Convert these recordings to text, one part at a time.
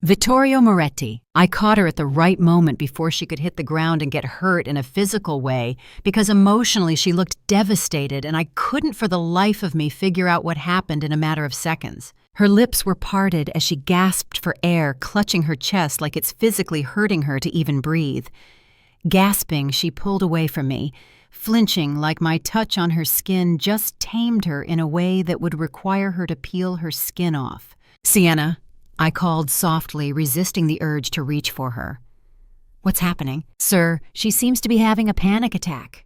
Vittorio Moretti. I caught her at the right moment before she could hit the ground and get hurt in a physical way because emotionally she looked devastated and I couldn't for the life of me figure out what happened in a matter of seconds. Her lips were parted as she gasped for air, clutching her chest like it's physically hurting her to even breathe. Gasping, she pulled away from me, flinching like my touch on her skin just tamed her in a way that would require her to peel her skin off. "Sienna," I called softly, resisting the urge to reach for her. "What's happening?" "Sir, she seems to be having a panic attack."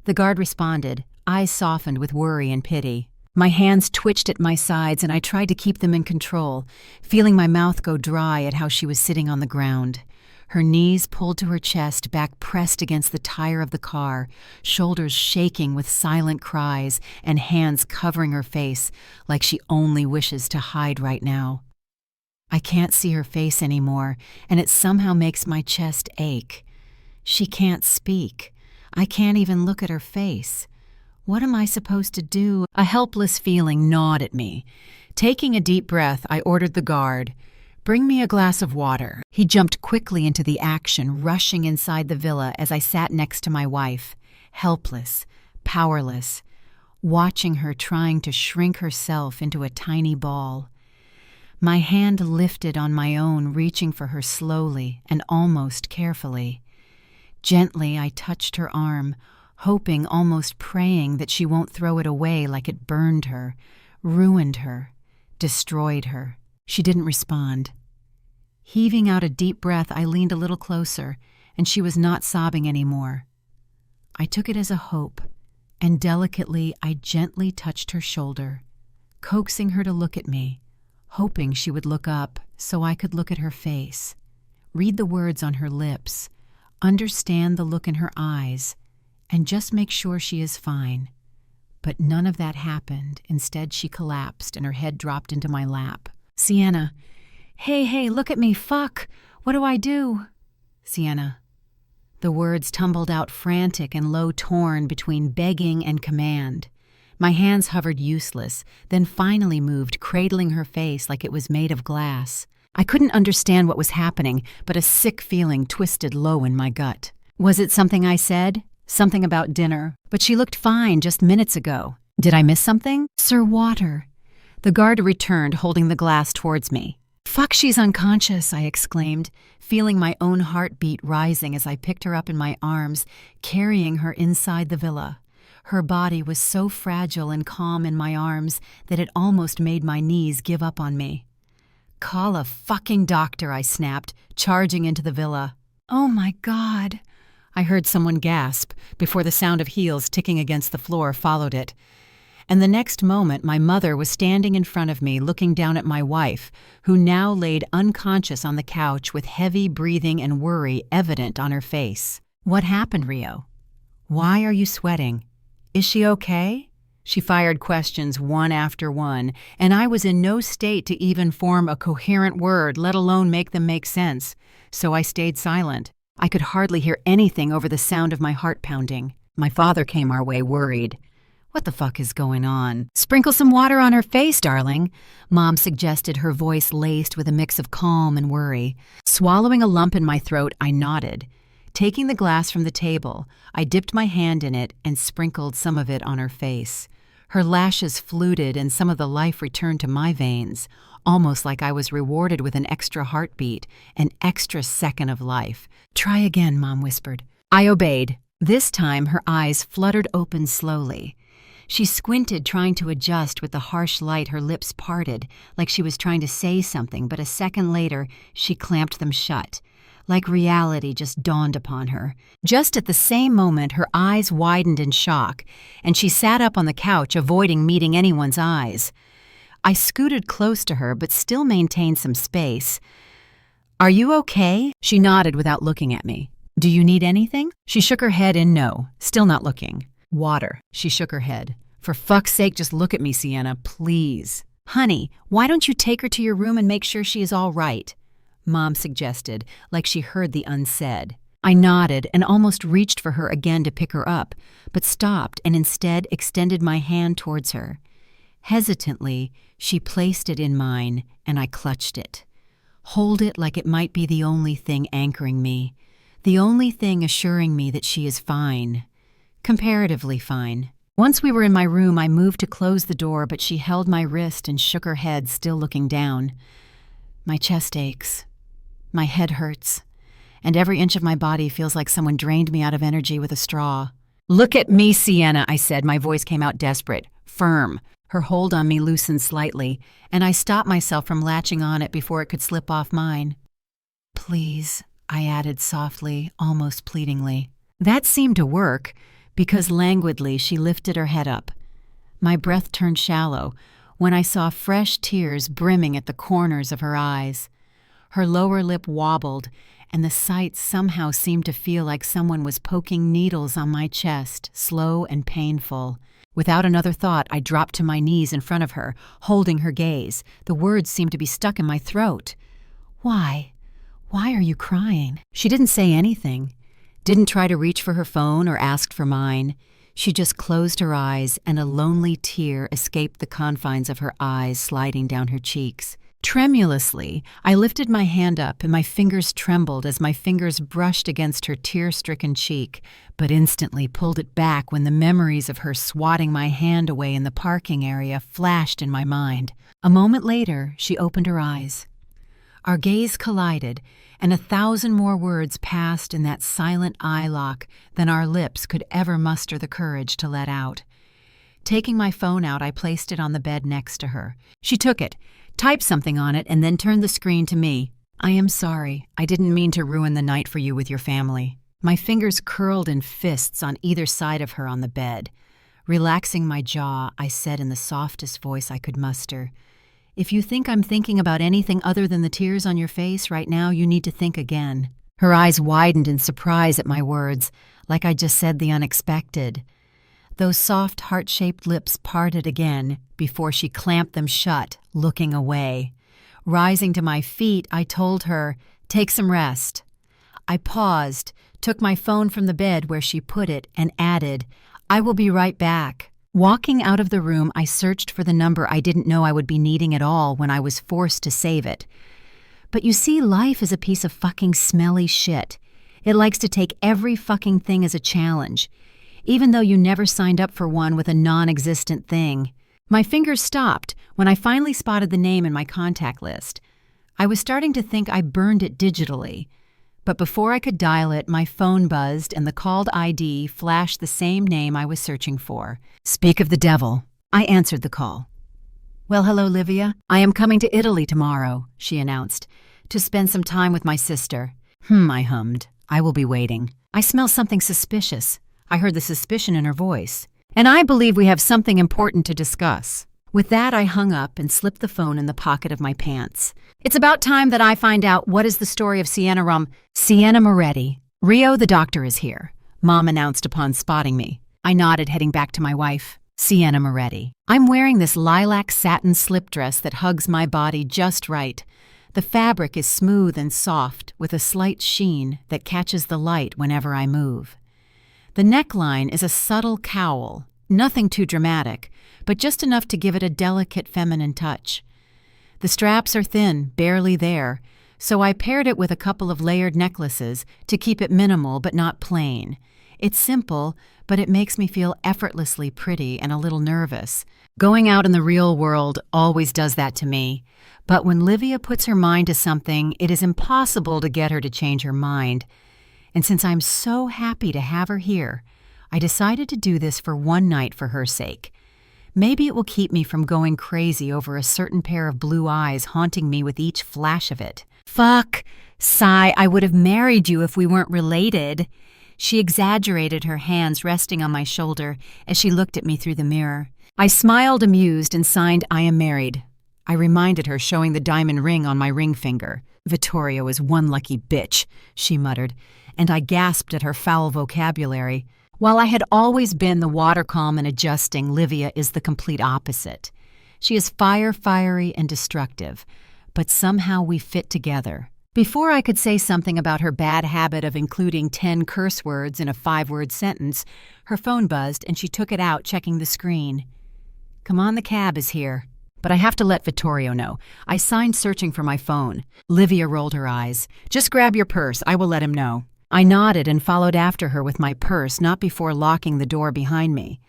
The guard responded, eyes softened with worry and pity. My hands twitched at my sides and I tried to keep them in control, feeling my mouth go dry at how she was sitting on the ground. Her knees pulled to her chest, back pressed against the tire of the car, shoulders shaking with silent cries, and hands covering her face like she only wishes to hide right now. I can't see her face anymore, and it somehow makes my chest ache. She can't speak. I can't even look at her face. What am I supposed to do? A helpless feeling gnawed at me. Taking a deep breath, I ordered the guard, "Bring me a glass of water." He jumped quickly into the action, rushing inside the villa as I sat next to my wife, helpless, powerless, watching her trying to shrink herself into a tiny ball. My hand lifted on my own, reaching for her slowly and almost carefully. Gently, I touched her arm, hoping, almost praying that she won't throw it away like it burned her, ruined her, destroyed her. She didn't respond. Heaving out a deep breath, I leaned a little closer, and she was not sobbing anymore. I took it as a hope, and delicately I gently touched her shoulder, coaxing her to look at me, hoping she would look up so I could look at her face, read the words on her lips, understand the look in her eyes, and just make sure she is fine. But none of that happened. Instead, she collapsed and her head dropped into my lap. "Sienna. Hey, look at me, fuck. What do I do?" "Sienna." The words tumbled out frantic and low, torn between begging and command. My hands hovered useless, then finally moved, cradling her face like it was made of glass. I couldn't understand what was happening, but a sick feeling twisted low in my gut. Was it something I said? Something about dinner? But she looked fine just minutes ago. Did I miss something? "Sir, water." The guard returned, holding the glass towards me. "Fuck, she's unconscious," I exclaimed, feeling my own heartbeat rising as I picked her up in my arms, carrying her inside the villa. Her body was so fragile and calm in my arms that it almost made my knees give up on me. "Call a fucking doctor," I snapped, charging into the villa. "Oh my God," I heard someone gasp before the sound of heels ticking against the floor followed it. And the next moment my mother was standing in front of me looking down at my wife, who now laid unconscious on the couch with heavy breathing and worry evident on her face. "What happened, Rio? Why are you sweating? Is she okay?" She fired questions one after one, and I was in no state to even form a coherent word, let alone make them make sense, so I stayed silent. I could hardly hear anything over the sound of my heart pounding. My father came our way, worried. "What the fuck is going on?" "Sprinkle some water on her face, darling," Mom suggested, her voice laced with a mix of calm and worry. Swallowing a lump in my throat, I nodded. Taking the glass from the table, I dipped my hand in it and sprinkled some of it on her face. Her lashes fluted and some of the life returned to my veins, almost like I was rewarded with an extra heartbeat, an extra second of life. "Try again," Mom whispered. I obeyed. This time her eyes fluttered open slowly. She squinted, trying to adjust with the harsh light. Her lips parted, like she was trying to say something, but a second later, she clamped them shut. Like reality just dawned upon her. Just at the same moment, her eyes widened in shock, and she sat up on the couch, avoiding meeting anyone's eyes. I scooted close to her, but still maintained some space. "Are you okay?" She nodded without looking at me. "Do you need anything?" She shook her head in no, still not looking. "Water." She shook her head. "For fuck's sake, just look at me, Sienna, please." "Honey, why don't you take her to your room and make sure she is all right?" Mom suggested, like she heard the unsaid. I nodded and almost reached for her again to pick her up, but stopped and instead extended my hand towards her. Hesitantly, she placed it in mine, and I clutched it. hold it like it might be the only thing anchoring me, the only thing assuring me that she is fine. Comparatively fine. Once we were in my room, I moved to close the door, but she held my wrist and shook her head, still looking down. My chest aches. My head hurts. And every inch of my body feels like someone drained me out of energy with a straw. "Look at me, Sienna," I said. My voice came out desperate, firm. Her hold on me loosened slightly, and I stopped myself from latching on it before it could slip off mine. "Please," I added softly, almost pleadingly. That seemed to work, because languidly she lifted her head up. My breath turned shallow when I saw fresh tears brimming at the corners of her eyes. Her lower lip wobbled, and the sight somehow seemed to feel like someone was poking needles on my chest, slow and painful. Without another thought, I dropped to my knees in front of her, holding her gaze. The words seemed to be stuck in my throat. "Why? Why are you crying?" She didn't say anything, didn't try to reach for her phone or ask for mine. She just closed her eyes, and a lonely tear escaped the confines of her eyes, sliding down her cheeks. Tremulously, I lifted my hand up, and my fingers trembled as my fingers brushed against her tear-stricken cheek, but instantly pulled it back when the memories of her swatting my hand away in the parking area flashed in my mind. A moment later, she opened her eyes. Our gaze collided, and 1,000 more words passed in that silent eye lock than our lips could ever muster the courage to let out. Taking my phone out, I placed it on the bed next to her. She took it, typed something on it, and then turned the screen to me. "I am sorry. I didn't mean to ruin the night for you with your family." My fingers curled in fists on either side of her on the bed. Relaxing my jaw, I said in the softest voice I could muster, "If you think I'm thinking about anything other than the tears on your face right now, you need to think again." Her eyes widened in surprise at my words, like I just said the unexpected. Those soft, heart-shaped lips parted again before she clamped them shut, looking away. Rising to my feet, I told her, "Take some rest." I paused, took my phone from the bed where she put it, and added, "I will be right back." Walking out of the room, I searched for the number I didn't know I would be needing at all when I was forced to save it. But you see, life is a piece of fucking smelly shit. It likes to take every fucking thing as a challenge, even though you never signed up for one with a non-existent thing. My fingers stopped when I finally spotted the name in my contact list. I was starting to think I burned it digitally, but before I could dial it, my phone buzzed and the called ID flashed the same name I was searching for. "Speak of the devil." I answered the call. "Well, hello, Livia. I am coming to Italy tomorrow," she announced, "to spend some time with my sister." I hummed. "I will be waiting." "I smell something suspicious." I heard the suspicion in her voice. "And I believe we have something important to discuss." With that, I hung up and slipped the phone in the pocket of my pants. "It's about time that I find out what is the story of Sienna Moretti. Rio, the doctor, is here," Mom announced upon spotting me. I nodded, heading back to my wife. "Sienna Moretti. I'm wearing this lilac satin slip dress that hugs my body just right. The fabric is smooth and soft, with a slight sheen that catches the light whenever I move. The neckline is a subtle cowl, nothing too dramatic, but just enough to give it a delicate feminine touch. The straps are thin, barely there, so I paired it with a couple of layered necklaces to keep it minimal but not plain. It's simple, but it makes me feel effortlessly pretty and a little nervous. Going out in the real world always does that to me, but when Livia puts her mind to something, it is impossible to get her to change her mind. And since I'm so happy to have her here, I decided to do this for one night for her sake. Maybe it will keep me from going crazy over a certain pair of blue eyes haunting me with each flash of it. "Fuck, sigh, I would have married you if we weren't related." She exaggerated, her hands resting on my shoulder as she looked at me through the mirror. I smiled, amused, and signed, "I am married." I reminded her, showing the diamond ring on my ring finger. "Vittorio is one lucky bitch," she muttered, and I gasped at her foul vocabulary. While I had always been the water calm and adjusting, Livia is the complete opposite. She is fiery, and destructive, but somehow we fit together. Before I could say something about her bad habit of including 10 curse words in a 5-word sentence, her phone buzzed and she took it out, checking the screen. "Come on, the cab is here." But I have to let Vittorio know. I signed searching for my phone. Livia rolled her eyes. Just grab your purse. I will let him know. I nodded and followed after her with my purse, not before locking the door behind me.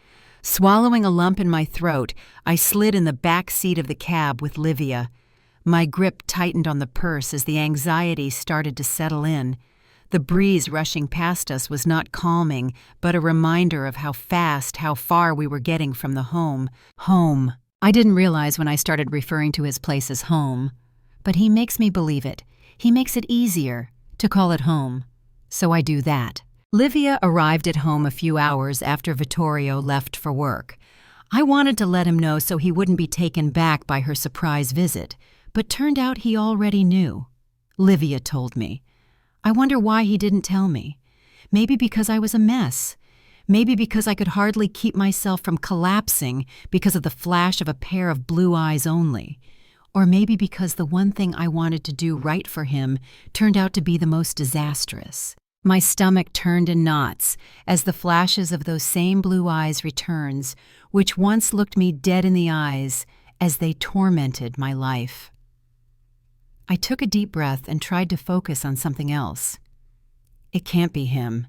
Swallowing a lump in my throat, I slid in the back seat of the cab with Livia. My grip tightened on the purse as the anxiety started to settle in. The breeze rushing past us was not calming, but a reminder of how far we were getting from the home. Home. I didn't realize when I started referring to his place as home. But he makes me believe it. He makes it easier to call it home. So I do that. Livia arrived at home a few hours after Vittorio left for work. I wanted to let him know so he wouldn't be taken back by her surprise visit, but turned out he already knew. Livia told me. I wonder why he didn't tell me. Maybe because I was a mess. Maybe because I could hardly keep myself from collapsing because of the flash of a pair of blue eyes only. Or maybe because the one thing I wanted to do right for him turned out to be the most disastrous. My stomach turned in knots as the flashes of those same blue eyes returns, which once looked me dead in the eyes as they tormented my life. I took a deep breath and tried to focus on something else. It can't be him.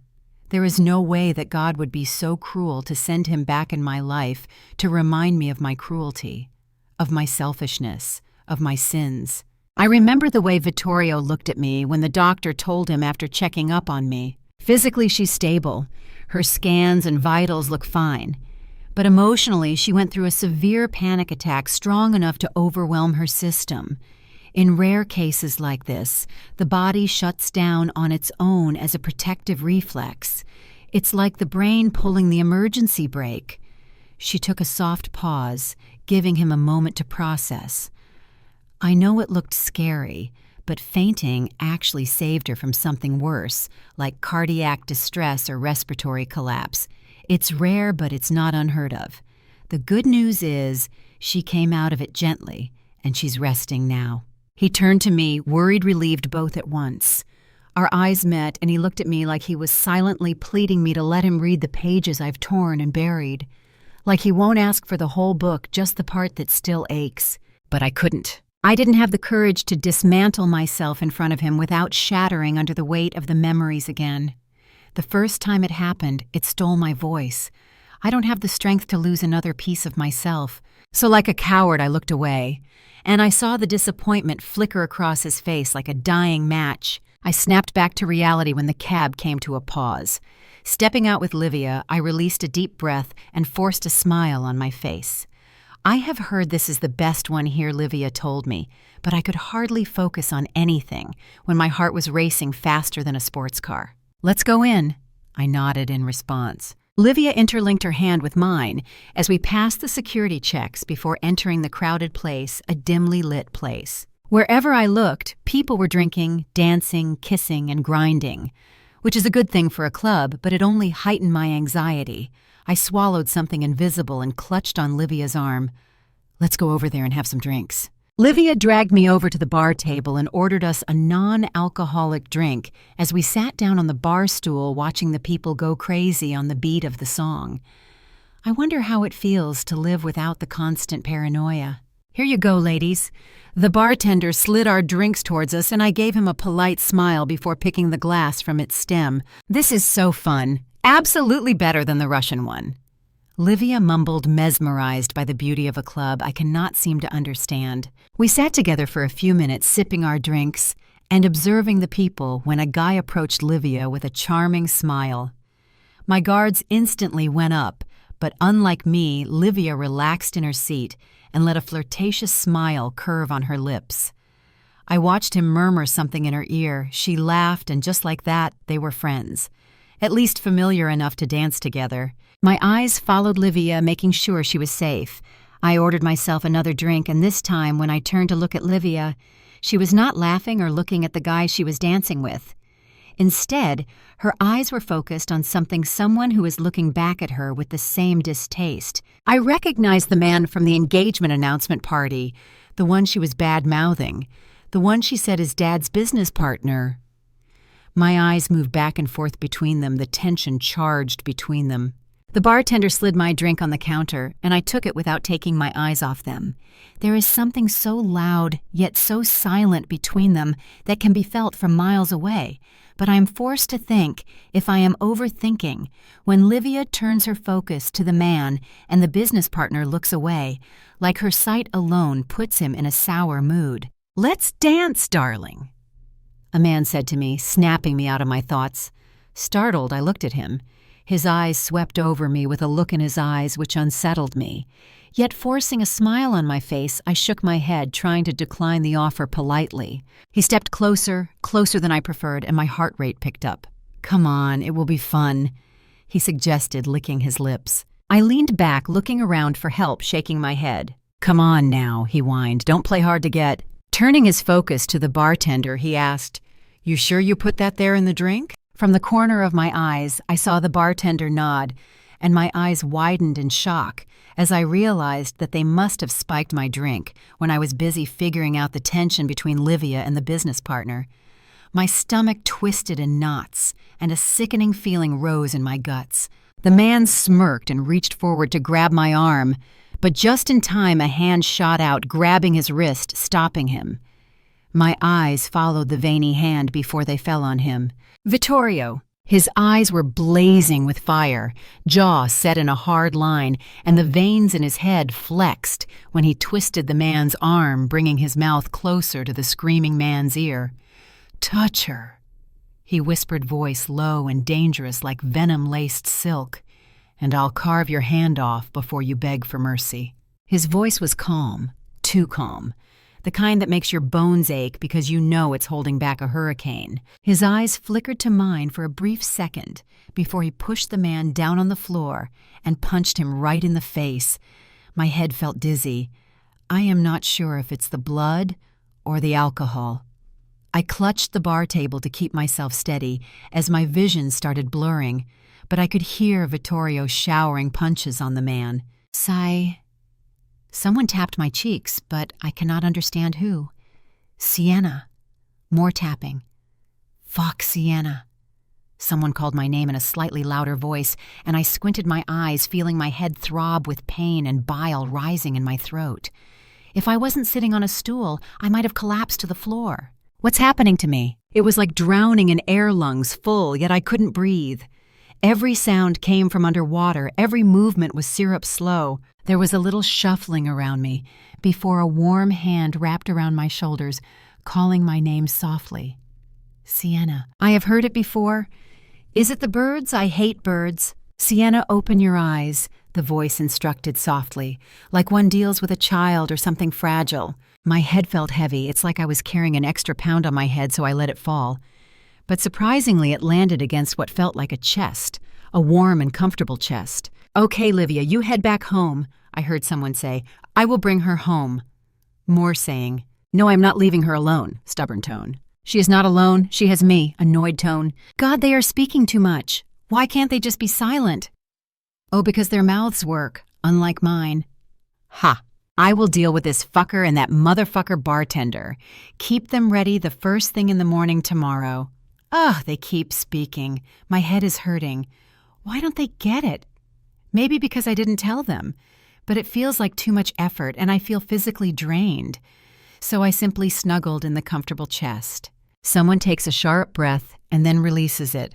There is no way that God would be so cruel to send him back in my life to remind me of my cruelty, of my selfishness, of my sins. I remember the way Vittorio looked at me when the doctor told him after checking up on me. Physically, she's stable. Her scans and vitals look fine. But emotionally, she went through a severe panic attack strong enough to overwhelm her system. In rare cases like this, the body shuts down on its own as a protective reflex. It's like the brain pulling the emergency brake. She took a soft pause, giving him a moment to process. I know it looked scary, but fainting actually saved her from something worse, like cardiac distress or respiratory collapse. It's rare, but it's not unheard of. The good news is she came out of it gently, and she's resting now. He turned to me, worried, relieved both at once. Our eyes met, and he looked at me like he was silently pleading me to let him read the pages I've torn and buried. Like he won't ask for the whole book, just the part that still aches. But I couldn't. I didn't have the courage to dismantle myself in front of him without shattering under the weight of the memories again. The first time it happened, it stole my voice. I don't have the strength to lose another piece of myself. So like a coward, I looked away. And I saw the disappointment flicker across his face like a dying match. I snapped back to reality when the cab came to a pause. Stepping out with Livia, I released a deep breath and forced a smile on my face. I have heard this is the best one here, Livia told me, but I could hardly focus on anything when my heart was racing faster than a sports car. Let's go in, I nodded in response. Livia interlinked her hand with mine as we passed the security checks before entering the crowded place, a dimly lit place. Wherever I looked, people were drinking, dancing, kissing, and grinding, which is a good thing for a club, but it only heightened my anxiety. I swallowed something invisible and clutched on Livia's arm. Let's go over there and have some drinks. Livia dragged me over to the bar table and ordered us a non-alcoholic drink as we sat down on the bar stool watching the people go crazy on the beat of the song. I wonder how it feels to live without the constant paranoia. Here you go, ladies. The bartender slid our drinks towards us and I gave him a polite smile before picking the glass from its stem. This is so fun. Absolutely better than the Russian one. Livia mumbled, mesmerized by the beauty of a club I cannot seem to understand. We sat together for a few minutes, sipping our drinks and observing the people when a guy approached Livia with a charming smile. My guards instantly went up, but unlike me, Livia relaxed in her seat and let a flirtatious smile curve on her lips. I watched him murmur something in her ear. She laughed, and just like that, they were friends. At least familiar enough to dance together. My eyes followed Livia, making sure she was safe. I ordered myself another drink, and this time, when I turned to look at Livia, she was not laughing or looking at the guy she was dancing with. Instead, her eyes were focused on someone who was looking back at her with the same distaste. I recognized the man from the engagement announcement party, the one she was bad-mouthing, the one she said is Dad's business partner. My eyes moved back and forth between them, the tension charged between them. The bartender slid my drink on the counter, and I took it without taking my eyes off them. There is something so loud, yet so silent between them that can be felt from miles away. But I am forced to think, if I am overthinking, when Livia turns her focus to the man and the business partner looks away, like her sight alone puts him in a sour mood. "Let's dance, darling," a man said to me, snapping me out of my thoughts. Startled, I looked at him. His eyes swept over me with a look in his eyes which unsettled me. Yet forcing a smile on my face, I shook my head, trying to decline the offer politely. He stepped closer, closer than I preferred, and my heart rate picked up. "Come on, it will be fun," he suggested, licking his lips. I leaned back, looking around for help, shaking my head. "Come on now," he whined. "Don't play hard to get." Turning his focus to the bartender, he asked, "You sure you put that there in the drink?" From the corner of my eyes, I saw the bartender nod, and my eyes widened in shock as I realized that they must have spiked my drink when I was busy figuring out the tension between Livia and the business partner. My stomach twisted in knots, and a sickening feeling rose in my guts. The man smirked and reached forward to grab my arm, but just in time a hand shot out, grabbing his wrist, stopping him. My eyes followed the veiny hand before they fell on him. Vittorio. His eyes were blazing with fire, jaw set in a hard line, and the veins in his head flexed when he twisted the man's arm, bringing his mouth closer to the screaming man's ear. "Touch her," he whispered, voice low and dangerous like venom-laced silk, "and I'll carve your hand off before you beg for mercy." His voice was calm, too calm. The kind that makes your bones ache because you know it's holding back a hurricane. His eyes flickered to mine for a brief second before he pushed the man down on the floor and punched him right in the face. My head felt dizzy. I am not sure if it's the blood or the alcohol. I clutched the bar table to keep myself steady as my vision started blurring, but I could hear Vittorio showering punches on the man. Sigh. Someone tapped my cheeks, but I cannot understand who. Sienna. More tapping. Fuck, Sienna. Someone called my name in a slightly louder voice, and I squinted my eyes, feeling my head throb with pain and bile rising in my throat. If I wasn't sitting on a stool, I might have collapsed to the floor. What's happening to me? It was like drowning in air lungs full, yet I couldn't breathe. Every sound came from underwater, every movement was syrup slow. There was a little shuffling around me before a warm hand wrapped around my shoulders, calling my name softly. Sienna. I have heard it before. Is it the birds? I hate birds. Sienna, open your eyes, the voice instructed softly, like one deals with a child or something fragile. My head felt heavy. It's like I was carrying an extra pound on my head, so I let it fall. But surprisingly, it landed against what felt like a chest, a warm and comfortable chest. "Okay, Livia, you head back home," I heard someone say. "I will bring her home." More saying, "No, I'm not leaving her alone," stubborn tone. "She is not alone, she has me," annoyed tone. "God, they are speaking too much. Why can't they just be silent?" "Oh, because their mouths work, unlike mine." Ha! I will deal with this fucker and that motherfucker bartender. Keep them ready the first thing in the morning tomorrow. Ugh, they keep speaking. My head is hurting. Why don't they get it? Maybe because I didn't tell them, but it feels like too much effort and I feel physically drained. So I simply snuggled in the comfortable chest. Someone takes a sharp breath and then releases it.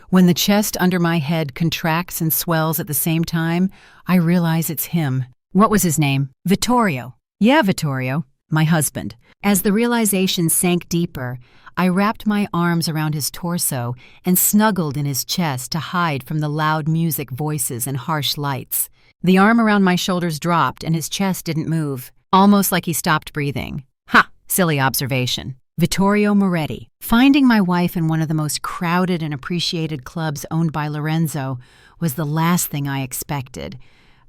When the chest under my head contracts and swells at the same time, I realize it's him. What was his name? Vittorio. Yeah, Vittorio, my husband. As the realization sank deeper, I wrapped my arms around his torso and snuggled in his chest to hide from the loud music, voices, and harsh lights. The arm around my shoulders dropped and his chest didn't move, almost like he stopped breathing. Ha! Silly observation. Vittorio Moretti. Finding my wife in one of the most crowded and appreciated clubs owned by Lorenzo was the last thing I expected.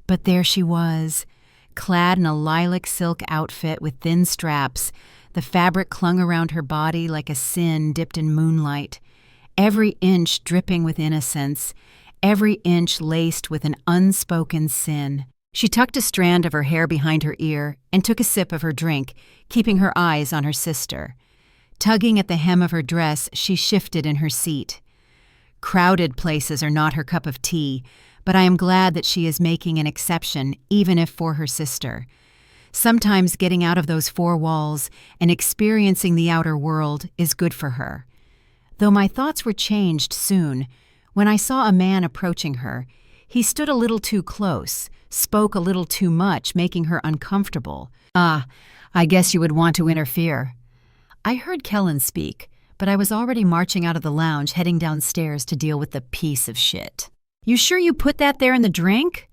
But there she was, clad in a lilac silk outfit with thin straps. The fabric clung around her body like a sin dipped in moonlight, every inch dripping with innocence, every inch laced with an unspoken sin. She tucked a strand of her hair behind her ear and took a sip of her drink, keeping her eyes on her sister. Tugging at the hem of her dress, she shifted in her seat. Crowded places are not her cup of tea, but I am glad that she is making an exception, even if for her sister. Sometimes getting out of those four walls and experiencing the outer world is good for her. Though my thoughts were changed soon, when I saw a man approaching her, he stood a little too close, spoke a little too much, making her uncomfortable. "Ah, I guess you would want to interfere." I heard Kellen speak, but I was already marching out of the lounge, heading downstairs to deal with the piece of shit. "You sure you put that there in the drink?"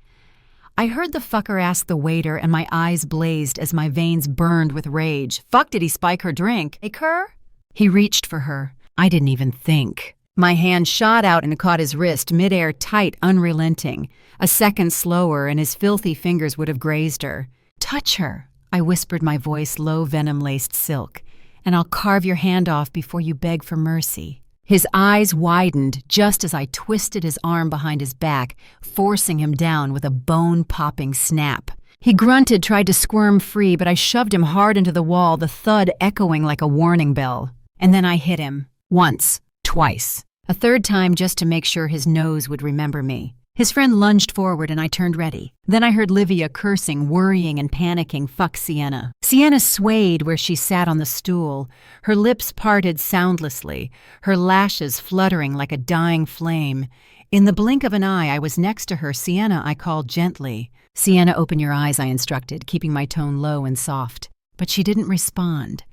I heard the fucker ask the waiter, and my eyes blazed as my veins burned with rage. Fuck, did he spike her drink? "Hey, Kerr?" He reached for her. I didn't even think. My hand shot out and caught his wrist, midair, tight, unrelenting. A second slower, and his filthy fingers would have grazed her. "Touch her," I whispered, my voice low venom-laced silk, "and I'll carve your hand off before you beg for mercy." His eyes widened just as I twisted his arm behind his back, forcing him down with a bone-popping snap. He grunted, tried to squirm free, but I shoved him hard into the wall, the thud echoing like a warning bell. And then I hit him. Once. Twice. A third time just to make sure his nose would remember me. His friend lunged forward and I turned ready. Then I heard Livia cursing, worrying and panicking. Fuck Sienna. Sienna swayed where she sat on the stool, her lips parted soundlessly, her lashes fluttering like a dying flame. In the blink of an eye, I was next to her. "Sienna," I called gently. "Sienna, open your eyes," I instructed, keeping my tone low and soft. But she didn't respond.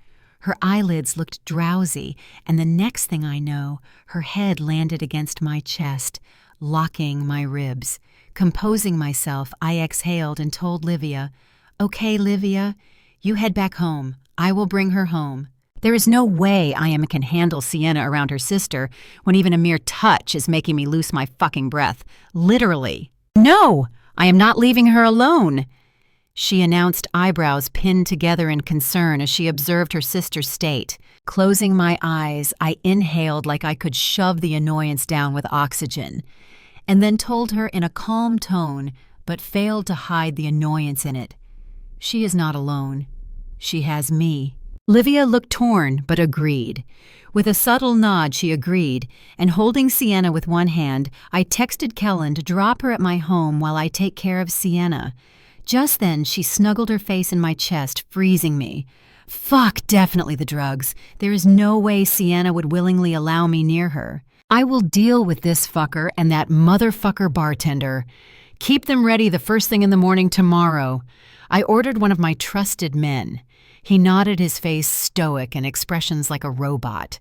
Her eyelids looked drowsy, and the next thing I know, her head landed against my chest, locking my ribs. Composing myself, I exhaled and told Livia, "Okay, Livia, you head back home. I will bring her home." There is no way I can handle Sienna around her sister when even a mere touch is making me lose my fucking breath. Literally. "No, I am not leaving her alone," she announced, eyebrows pinned together in concern as she observed her sister's state. Closing my eyes, I inhaled like I could shove the annoyance down with oxygen, and then told her in a calm tone, but failed to hide the annoyance in it. "She is not alone. She has me." Livia looked torn, but agreed. With a subtle nod, she agreed, and holding Sienna with one hand, I texted Kellen to drop her at my home while I take care of Sienna. Just then, she snuggled her face in my chest, freezing me. Fuck, definitely the drugs. There is no way Sienna would willingly allow me near her. "I will deal with this fucker and that motherfucker bartender. Keep them ready the first thing in the morning tomorrow." I ordered one of my trusted men. He nodded, his face stoic and expressions like a robot.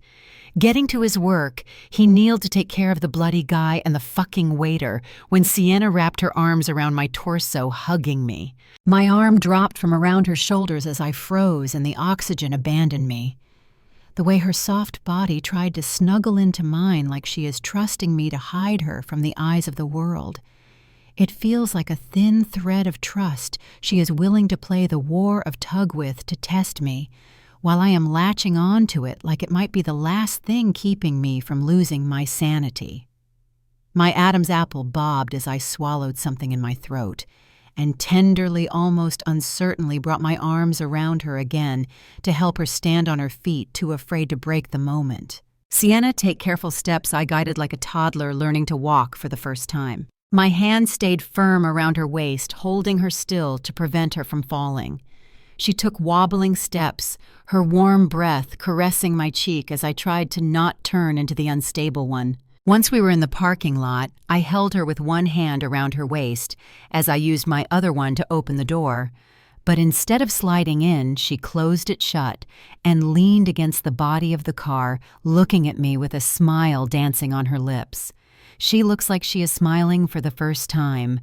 Getting to his work, he kneeled to take care of the bloody guy and the fucking waiter when Sienna wrapped her arms around my torso, hugging me. My arm dropped from around her shoulders as I froze and the oxygen abandoned me. The way her soft body tried to snuggle into mine like she is trusting me to hide her from the eyes of the world. It feels like a thin thread of trust she is willing to play the war of tug with to test me, while I am latching on to it like it might be the last thing keeping me from losing my sanity. My Adam's apple bobbed as I swallowed something in my throat, and tenderly, almost uncertainly, brought my arms around her again to help her stand on her feet, too afraid to break the moment. "Sienna, take careful steps," I guided like a toddler learning to walk for the first time. My hand stayed firm around her waist, holding her still to prevent her from falling. She took wobbling steps, her warm breath caressing my cheek as I tried to not turn into the unstable one. Once we were in the parking lot, I held her with one hand around her waist as I used my other one to open the door. But instead of sliding in, she closed it shut and leaned against the body of the car, looking at me with a smile dancing on her lips. She looks like she is smiling for the first time,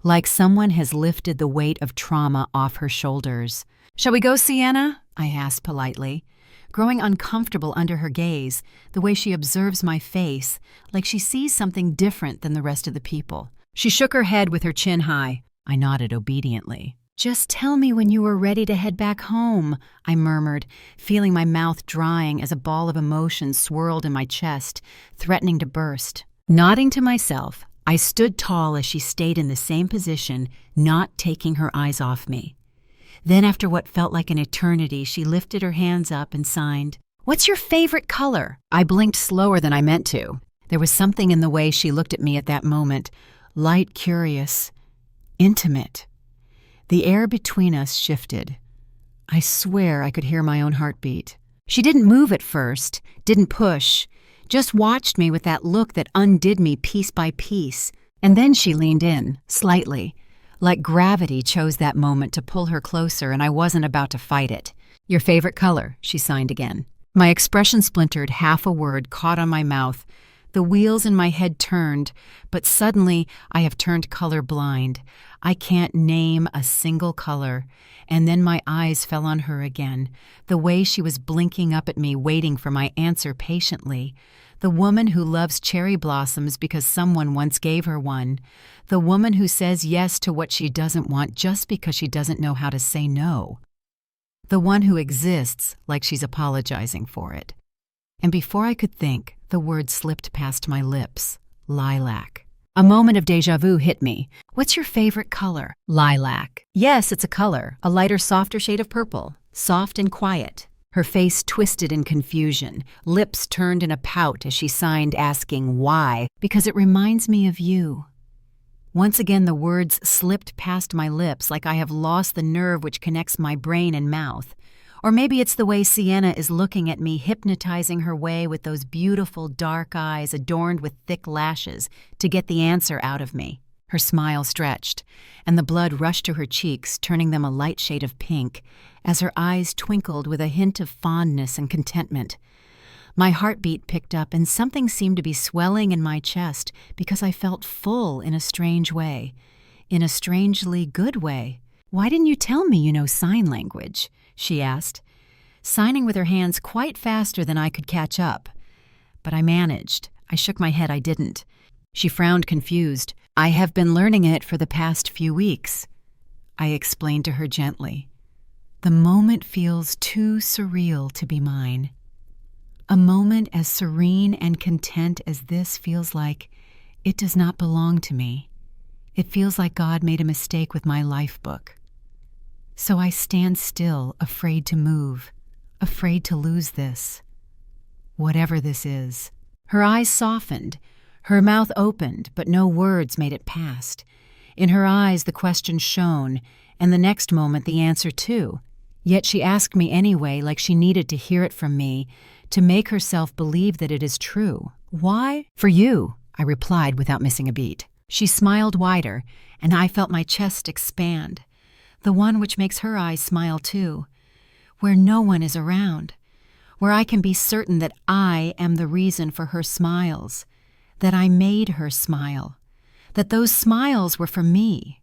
like someone has lifted the weight of trauma off her shoulders. "Shall we go, Sienna?" I asked politely, growing uncomfortable under her gaze, the way she observes my face, like she sees something different than the rest of the people. She shook her head with her chin high. I nodded obediently. "Just tell me when you were ready to head back home," I murmured, feeling my mouth drying as a ball of emotion swirled in my chest, threatening to burst. Nodding to myself, I stood tall as she stayed in the same position, not taking her eyes off me. Then, after what felt like an eternity, she lifted her hands up and signed, "What's your favorite color?" I blinked slower than I meant to. There was something in the way she looked at me at that moment, light, curious, intimate. The air between us shifted. I swear I could hear my own heartbeat. She didn't move at first, didn't push, just watched me with that look that undid me piece by piece. And then she leaned in, slightly, like gravity chose that moment to pull her closer and I wasn't about to fight it. "Your favorite color," she signed again. My expression splintered, half a word caught on my mouth. The wheels in my head turned, but suddenly I have turned color blind. I can't name a single color. And then my eyes fell on her again, the way she was blinking up at me, waiting for my answer patiently. The woman who loves cherry blossoms because someone once gave her one. The woman who says yes to what she doesn't want just because she doesn't know how to say no. The one who exists like she's apologizing for it. And before I could think, the word slipped past my lips. Lilac. A moment of déjà vu hit me. "What's your favorite color?" "Lilac." "Yes, it's a color, a lighter, softer shade of purple. Soft and quiet." Her face twisted in confusion, lips turned in a pout as she signed, asking why. "Because it reminds me of you." Once again the words slipped past my lips like I have lost the nerve which connects my brain and mouth. Or maybe it's the way Sienna is looking at me, hypnotizing her way with those beautiful dark eyes adorned with thick lashes to get the answer out of me. Her smile stretched, and the blood rushed to her cheeks, turning them a light shade of pink, as her eyes twinkled with a hint of fondness and contentment. My heartbeat picked up, and something seemed to be swelling in my chest because I felt full in a strange way, in a strangely good way. "Why didn't you tell me you know sign language?" she asked, signing with her hands quite faster than I could catch up. But I managed. I shook my head I didn't. She frowned confused. "I have been learning it for the past few weeks," I explained to her gently. "The moment feels too surreal to be mine. A moment as serene and content as this feels like it does not belong to me. It feels like God made a mistake with my life book. So I stand still, afraid to move, afraid to lose this. Whatever this is." Her eyes softened, her mouth opened, but no words made it past. In her eyes the question shone, and the next moment the answer too. Yet she asked me anyway, like she needed to hear it from me, to make herself believe that it is true. "Why?" "For you," I replied without missing a beat. She smiled wider, and I felt my chest expand. The one which makes her eyes smile too, where no one is around, where I can be certain that I am the reason for her smiles, that I made her smile, that those smiles were for me.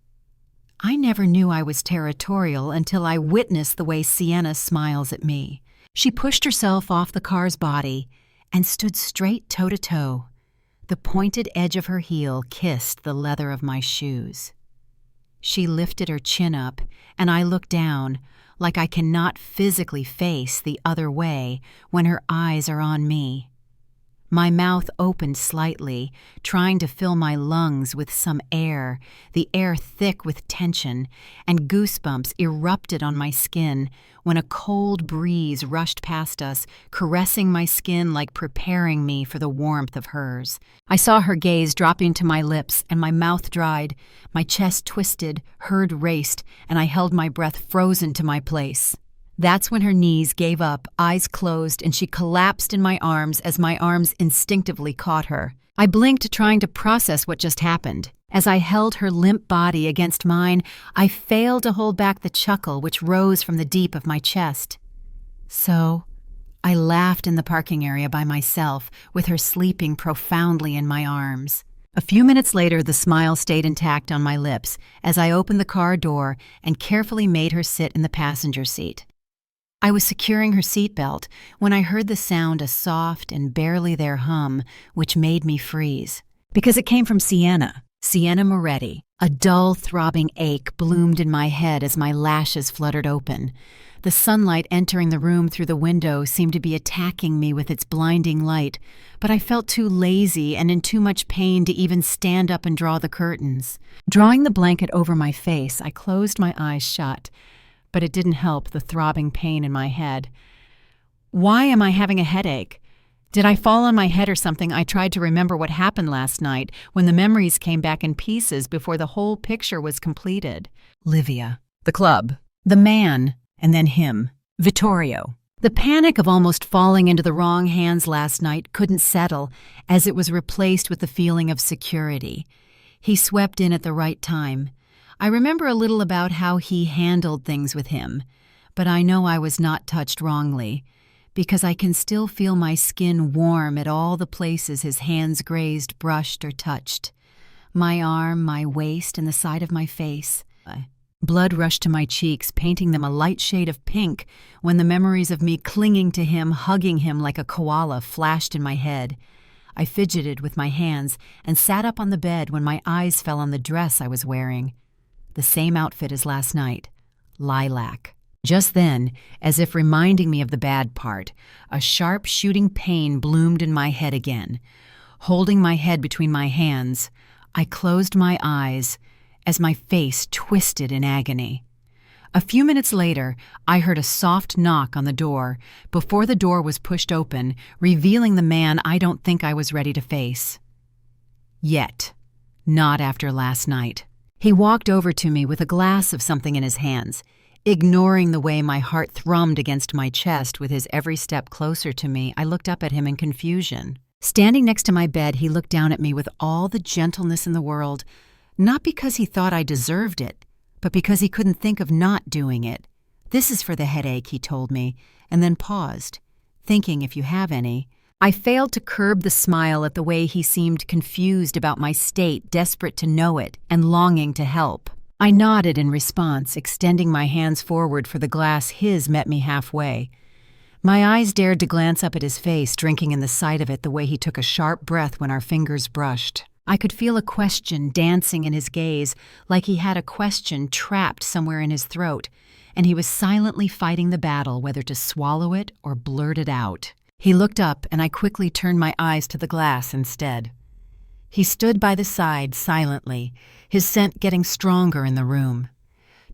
I never knew I was territorial until I witnessed the way Sienna smiles at me. She pushed herself off the car's body and stood straight toe to toe. The pointed edge of her heel kissed the leather of my shoes. She lifted her chin up, and I looked down, like I cannot physically face the other way when her eyes are on me. My mouth opened slightly, trying to fill my lungs with some air, the air thick with tension, and goosebumps erupted on my skin when a cold breeze rushed past us, caressing my skin like preparing me for the warmth of hers. I saw her gaze dropping to my lips, and my mouth dried, my chest twisted, heart raced, and I held my breath frozen to my place. That's when her knees gave up, eyes closed, and she collapsed in my arms as my arms instinctively caught her. I blinked, trying to process what just happened. As I held her limp body against mine, I failed to hold back the chuckle which rose from the deep of my chest. So, I laughed in the parking area by myself, with her sleeping profoundly in my arms. A few minutes later, the smile stayed intact on my lips as I opened the car door and carefully made her sit in the passenger seat. I was securing her seatbelt when I heard the sound, a soft and barely there hum, which made me freeze. Because it came from Sienna Moretti. A dull, throbbing ache bloomed in my head as my lashes fluttered open. The sunlight entering the room through the window seemed to be attacking me with its blinding light, but I felt too lazy and in too much pain to even stand up and draw the curtains. Drawing the blanket over my face, I closed my eyes shut. But it didn't help the throbbing pain in my head. "Why am I having a headache?" Did I fall on my head or something? I tried to remember what happened last night when the memories came back in pieces before the whole picture was completed. Livia. The club. The man. And then him. Vittorio. The panic of almost falling into the wrong hands last night couldn't settle as it was replaced with the feeling of security. He swept in at the right time. I remember a little about how he handled things with him, but I know I was not touched wrongly, because I can still feel my skin warm at all the places his hands grazed, brushed, or touched. My arm, my waist, and the side of my face. Blood rushed to my cheeks, painting them a light shade of pink when the memories of me clinging to him, hugging him like a koala flashed in my head. I fidgeted with my hands and sat up on the bed when my eyes fell on the dress I was wearing. The same outfit as last night. Lilac. Just then, as if reminding me of the bad part, a sharp shooting pain bloomed in my head again. Holding my head between my hands, I closed my eyes as my face twisted in agony. A few minutes later, I heard a soft knock on the door before the door was pushed open, revealing the man I don't think I was ready to face. Yet. Not after last night. He walked over to me with a glass of something in his hands. Ignoring the way my heart thrummed against my chest with his every step closer to me, I looked up at him in confusion. Standing next to my bed, he looked down at me with all the gentleness in the world, not because he thought I deserved it, but because he couldn't think of not doing it. "This is for the headache," he told me, and then paused, thinking if you have any. I failed to curb the smile at the way he seemed confused about my state, desperate to know it, and longing to help. I nodded in response, extending my hands forward for the glass his met me halfway. My eyes dared to glance up at his face, drinking in the sight of it the way he took a sharp breath when our fingers brushed. I could feel a question dancing in his gaze, like he had a question trapped somewhere in his throat, and he was silently fighting the battle whether to swallow it or blurt it out. He looked up, and I quickly turned my eyes to the glass instead. He stood by the side silently, his scent getting stronger in the room.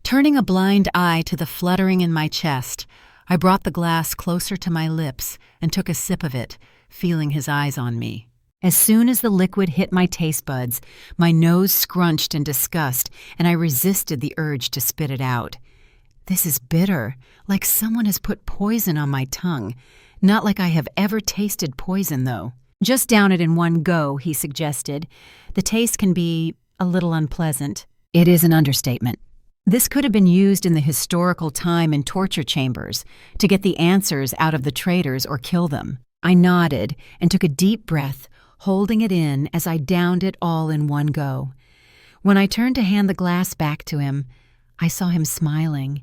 Turning a blind eye to the fluttering in my chest, I brought the glass closer to my lips and took a sip of it, feeling his eyes on me. As soon as the liquid hit my taste buds, my nose scrunched in disgust, and I resisted the urge to spit it out. This is bitter, like someone has put poison on my tongue. Not like I have ever tasted poison, though. "Just down it in one go," he suggested. "The taste can be a little unpleasant." It is an understatement. This could have been used in the historical time in torture chambers to get the answers out of the traitors or kill them. I nodded and took a deep breath, holding it in as I downed it all in one go. When I turned to hand the glass back to him, I saw him smiling,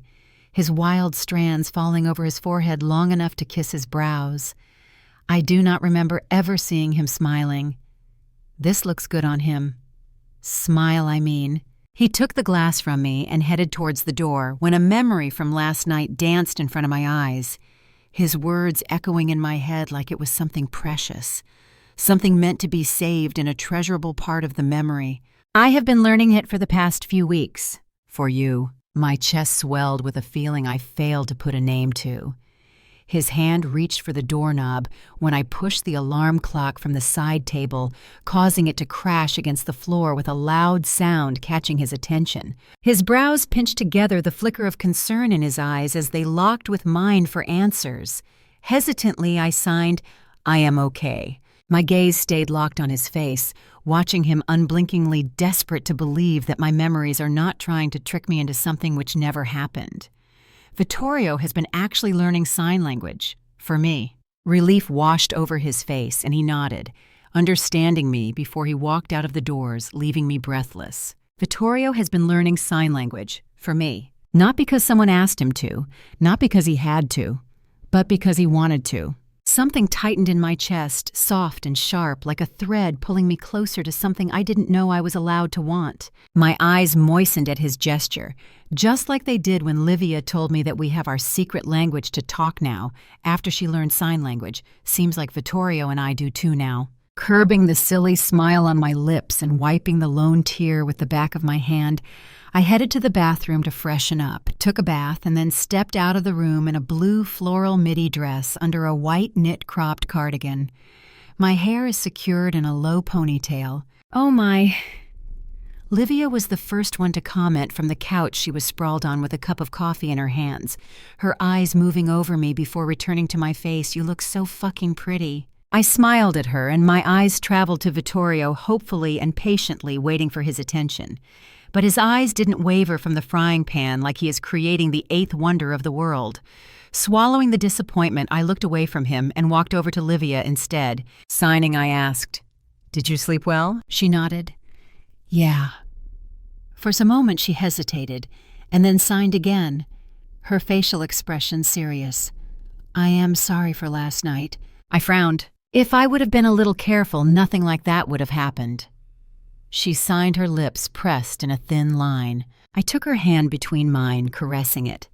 his wild strands falling over his forehead long enough to kiss his brows. I do not remember ever seeing him smiling. This looks good on him. Smile, I mean. He took the glass from me and headed towards the door when a memory from last night danced in front of my eyes, his words echoing in my head like it was something precious, something meant to be saved in a treasurable part of the memory. "I have been learning it for the past few weeks. For you." My chest swelled with a feeling I failed to put a name to. His hand reached for the doorknob when I pushed the alarm clock from the side table, causing it to crash against the floor with a loud sound catching his attention. His brows pinched together, the flicker of concern in his eyes as they locked with mine for answers. Hesitantly, I signed, "I am okay." My gaze stayed locked on his face, watching him unblinkingly desperate to believe that my memories are not trying to trick me into something which never happened. Vittorio has been actually learning sign language, for me. Relief washed over his face, and he nodded, understanding me before he walked out of the doors, leaving me breathless. Vittorio has been learning sign language, for me. Not because someone asked him to, not because he had to, but because he wanted to. Something tightened in my chest, soft and sharp, like a thread pulling me closer to something I didn't know I was allowed to want. My eyes moistened at his gesture, just like they did when Livia told me that we have our secret language to talk now, after she learned sign language. Seems like Vittorio and I do too now. Curbing the silly smile on my lips and wiping the lone tear with the back of my hand, I headed to the bathroom to freshen up, took a bath, and then stepped out of the room in a blue floral midi dress under a white knit cropped cardigan. My hair is secured in a low ponytail. Oh my. Livia was the first one to comment from the couch she was sprawled on with a cup of coffee in her hands, her eyes moving over me before returning to my face. "You look so fucking pretty." I smiled at her, and my eyes traveled to Vittorio, hopefully and patiently waiting for his attention. But his eyes didn't waver from the frying pan like he is creating the eighth wonder of the world. Swallowing the disappointment, I looked away from him and walked over to Livia instead. Signing, I asked, "Did you sleep well?" She nodded. "Yeah." For a moment she hesitated, and then signed again, her facial expression serious. "I am sorry for last night." I frowned. If I would have been a little careful, nothing like that would have happened. She signed, her lips pressed in a thin line. I took her hand between mine, caressing it.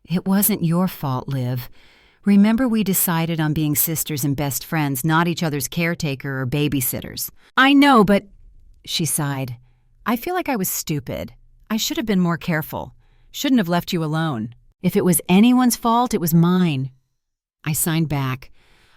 "It wasn't your fault, Liv. Remember we decided on being sisters and best friends, not each other's caretaker or babysitters." "I know, but—" She sighed. "I feel like I was stupid. I should have been more careful. Shouldn't have left you alone. If it was anyone's fault, it was mine." I signed back.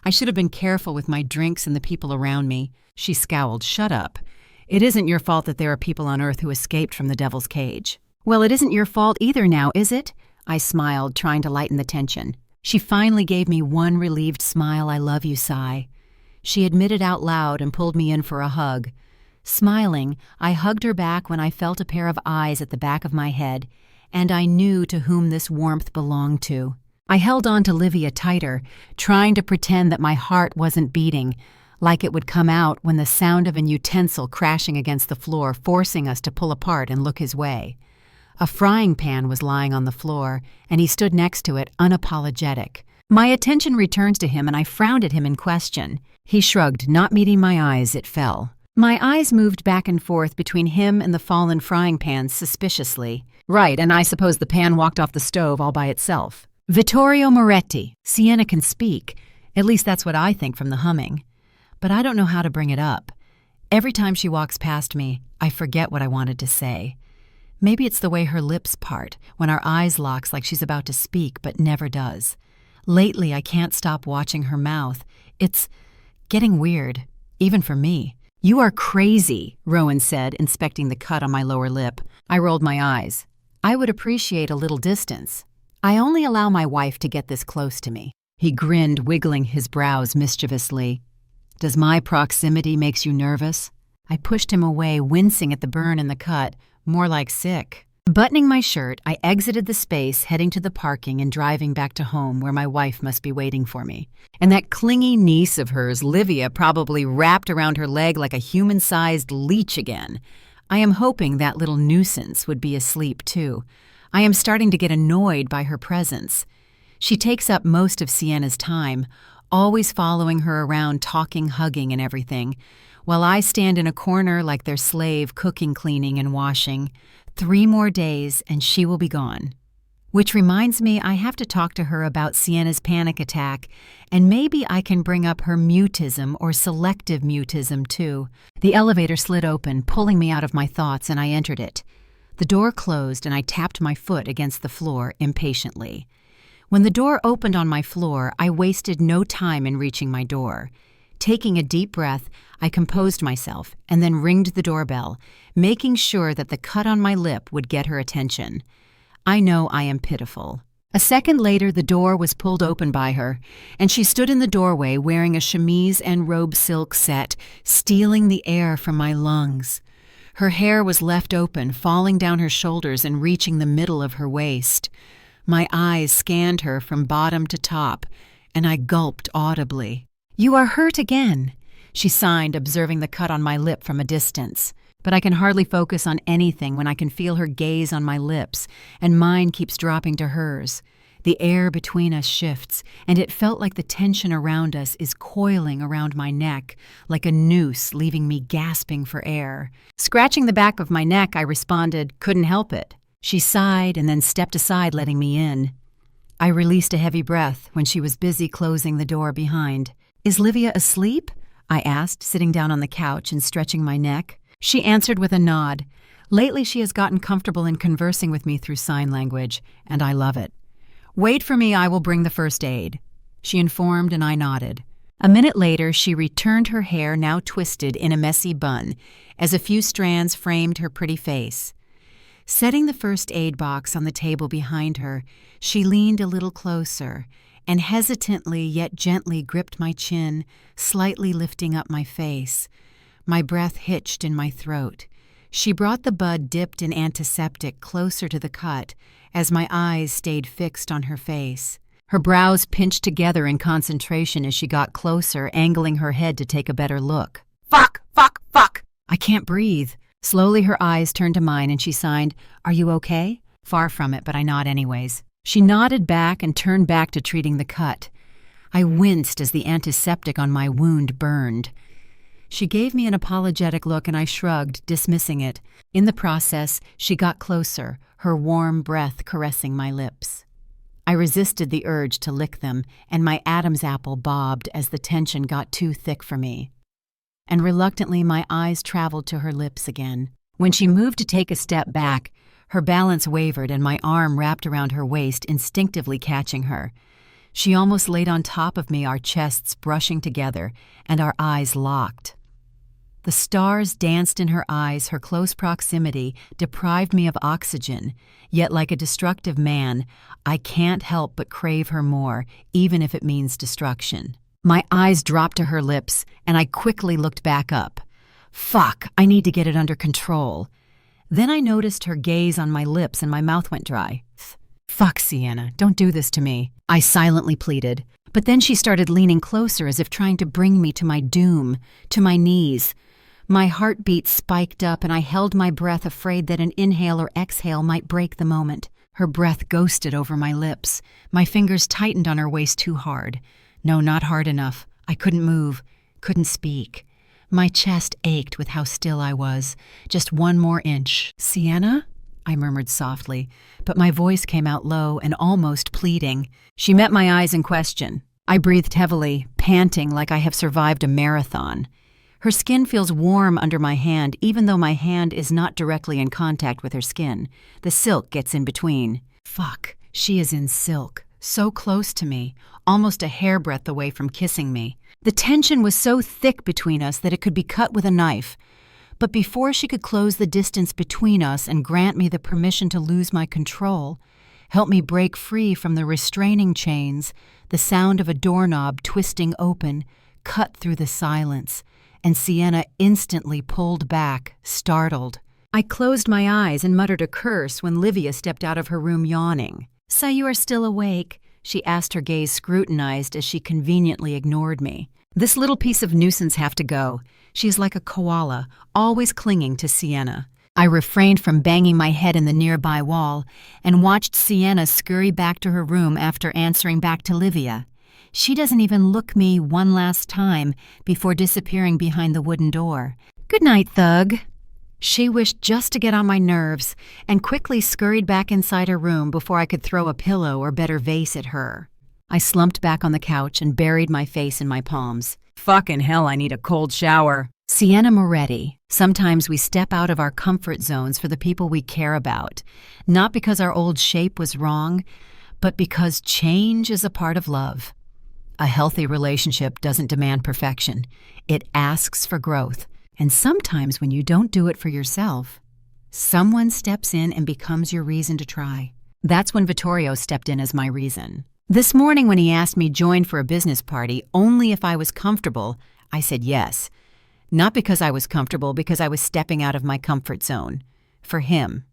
"I should have been careful with my drinks and the people around me." She scowled. "Shut up. It isn't your fault that there are people on Earth who escaped from the devil's cage." "Well, it isn't your fault either now, is it?" I smiled, trying to lighten the tension. She finally gave me one relieved smile. "I love you, Sai." She admitted out loud and pulled me in for a hug. Smiling, I hugged her back when I felt a pair of eyes at the back of my head, and I knew to whom this warmth belonged to. I held on to Livia tighter, trying to pretend that my heart wasn't beating, like it would come out when the sound of an utensil crashing against the floor forcing us to pull apart and look his way. A frying pan was lying on the floor, and he stood next to it, unapologetic. My attention returned to him, and I frowned at him in question. He shrugged, not meeting my eyes. It fell. My eyes moved back and forth between him and the fallen frying pan suspiciously. "Right, and I suppose the pan walked off the stove all by itself." "Vittorio Moretti. Sienna can speak. At least that's what I think from the humming. But I don't know how to bring it up. Every time she walks past me, I forget what I wanted to say. Maybe it's the way her lips part, when our eyes locks like she's about to speak but never does. Lately, I can't stop watching her mouth. It's getting weird, even for me." "You are crazy," Rowan said, inspecting the cut on my lower lip. I rolled my eyes. "I would appreciate a little distance. I only allow my wife to get this close to me." He grinned, wiggling his brows mischievously. "Does my proximity makes you nervous?" I pushed him away, wincing at the burn in the cut, more like sick. Buttoning my shirt, I exited the space, heading to the parking and driving back to home where my wife must be waiting for me. And that clingy niece of hers, Livia, probably wrapped around her leg like a human-sized leech again. I am hoping that little nuisance would be asleep too. I am starting to get annoyed by her presence. She takes up most of Sienna's time, always following her around, talking, hugging, and everything, while I stand in a corner like their slave, cooking, cleaning, and washing. 3 more days, and she will be gone. Which reminds me, I have to talk to her about Sienna's panic attack, and maybe I can bring up her mutism or selective mutism too. The elevator slid open, pulling me out of my thoughts, and I entered it. The door closed, and I tapped my foot against the floor impatiently. When the door opened on my floor, I wasted no time in reaching my door. Taking a deep breath, I composed myself and then ringed the doorbell, making sure that the cut on my lip would get her attention. I know I am pitiful. A second later, the door was pulled open by her, and she stood in the doorway wearing a chemise and robe silk set, stealing the air from my lungs. Her hair was left open, falling down her shoulders and reaching the middle of her waist. My eyes scanned her from bottom to top, and I gulped audibly. "You are hurt again," she signed, observing the cut on my lip from a distance. But I can hardly focus on anything when I can feel her gaze on my lips, and mine keeps dropping to hers. The air between us shifts, and it felt like the tension around us is coiling around my neck, like a noose, leaving me gasping for air. Scratching the back of my neck, I responded, "Couldn't help it." She sighed and then stepped aside, letting me in. I released a heavy breath when she was busy closing the door behind. "Is Livia asleep?" I asked, sitting down on the couch and stretching my neck. She answered with a nod. Lately, she has gotten comfortable in conversing with me through sign language, and I love it. Wait for me, I will bring the first aid, she informed, and I nodded. A minute later, she returned, her hair now twisted in a messy bun, as a few strands framed her pretty face. Setting the first aid box on the table behind her, she leaned a little closer and hesitantly yet gently gripped my chin, slightly lifting up my face. My breath hitched in my throat. She brought the bud dipped in antiseptic closer to the cut as my eyes stayed fixed on her face. Her brows pinched together in concentration as she got closer, angling her head to take a better look. Fuck! Fuck! Fuck! I can't breathe. Slowly her eyes turned to mine and she signed, "Are you okay?" Far from it, but I nod anyways. She nodded back and turned back to treating the cut. I winced as the antiseptic on my wound burned. She gave me an apologetic look and I shrugged, dismissing it. In the process, she got closer, her warm breath caressing my lips. I resisted the urge to lick them, and my Adam's apple bobbed as the tension got too thick for me. And reluctantly, my eyes traveled to her lips again. When she moved to take a step back, her balance wavered and my arm wrapped around her waist, instinctively catching her. She almost laid on top of me, our chests brushing together, and our eyes locked. The stars danced in her eyes. Her close proximity deprived me of oxygen, yet like a destructive man, I can't help but crave her more, even if it means destruction. My eyes dropped to her lips, and I quickly looked back up. Fuck, I need to get it under control. Then I noticed her gaze on my lips and my mouth went dry. Fuck, Sienna, don't do this to me, I silently pleaded. But then she started leaning closer as if trying to bring me to my doom, to my knees. My heartbeat spiked up and I held my breath, afraid that an inhale or exhale might break the moment. Her breath ghosted over my lips. My fingers tightened on her waist too hard. No, not hard enough. I couldn't move, couldn't speak. My chest ached with how still I was. Just one more inch. Sienna? I murmured softly, but my voice came out low and almost pleading. She met my eyes in question. I breathed heavily, panting like I have survived a marathon. Her skin feels warm under my hand, even though my hand is not directly in contact with her skin. The silk gets in between. Fuck, she is in silk, so close to me, almost a hairbreadth away from kissing me. The tension was so thick between us that it could be cut with a knife. But before she could close the distance between us and grant me the permission to lose my control, help me break free from the restraining chains, the sound of a doorknob twisting open cut through the silence, and Sienna instantly pulled back, startled. I closed my eyes and muttered a curse when Livia stepped out of her room yawning. "So you are still awake?" she asked, her gaze scrutinized as she conveniently ignored me. This little piece of nuisance have to go. She is like a koala, always clinging to Sienna. I refrained from banging my head in the nearby wall and watched Sienna scurry back to her room after answering back to Livia. She doesn't even look me one last time before disappearing behind the wooden door. "Good night, thug." She wished just to get on my nerves and quickly scurried back inside her room before I could throw a pillow or better vase at her. I slumped back on the couch and buried my face in my palms. Fucking hell, I need a cold shower. Sienna Moretti. Sometimes we step out of our comfort zones for the people we care about, not because our old shape was wrong, but because change is a part of love. A healthy relationship doesn't demand perfection. It asks for growth. And sometimes when you don't do it for yourself, someone steps in and becomes your reason to try. That's when Vittorio stepped in as my reason. This morning when he asked me join for a business party only if I was comfortable, I said yes. Not because I was comfortable, because I was stepping out of my comfort zone. For him.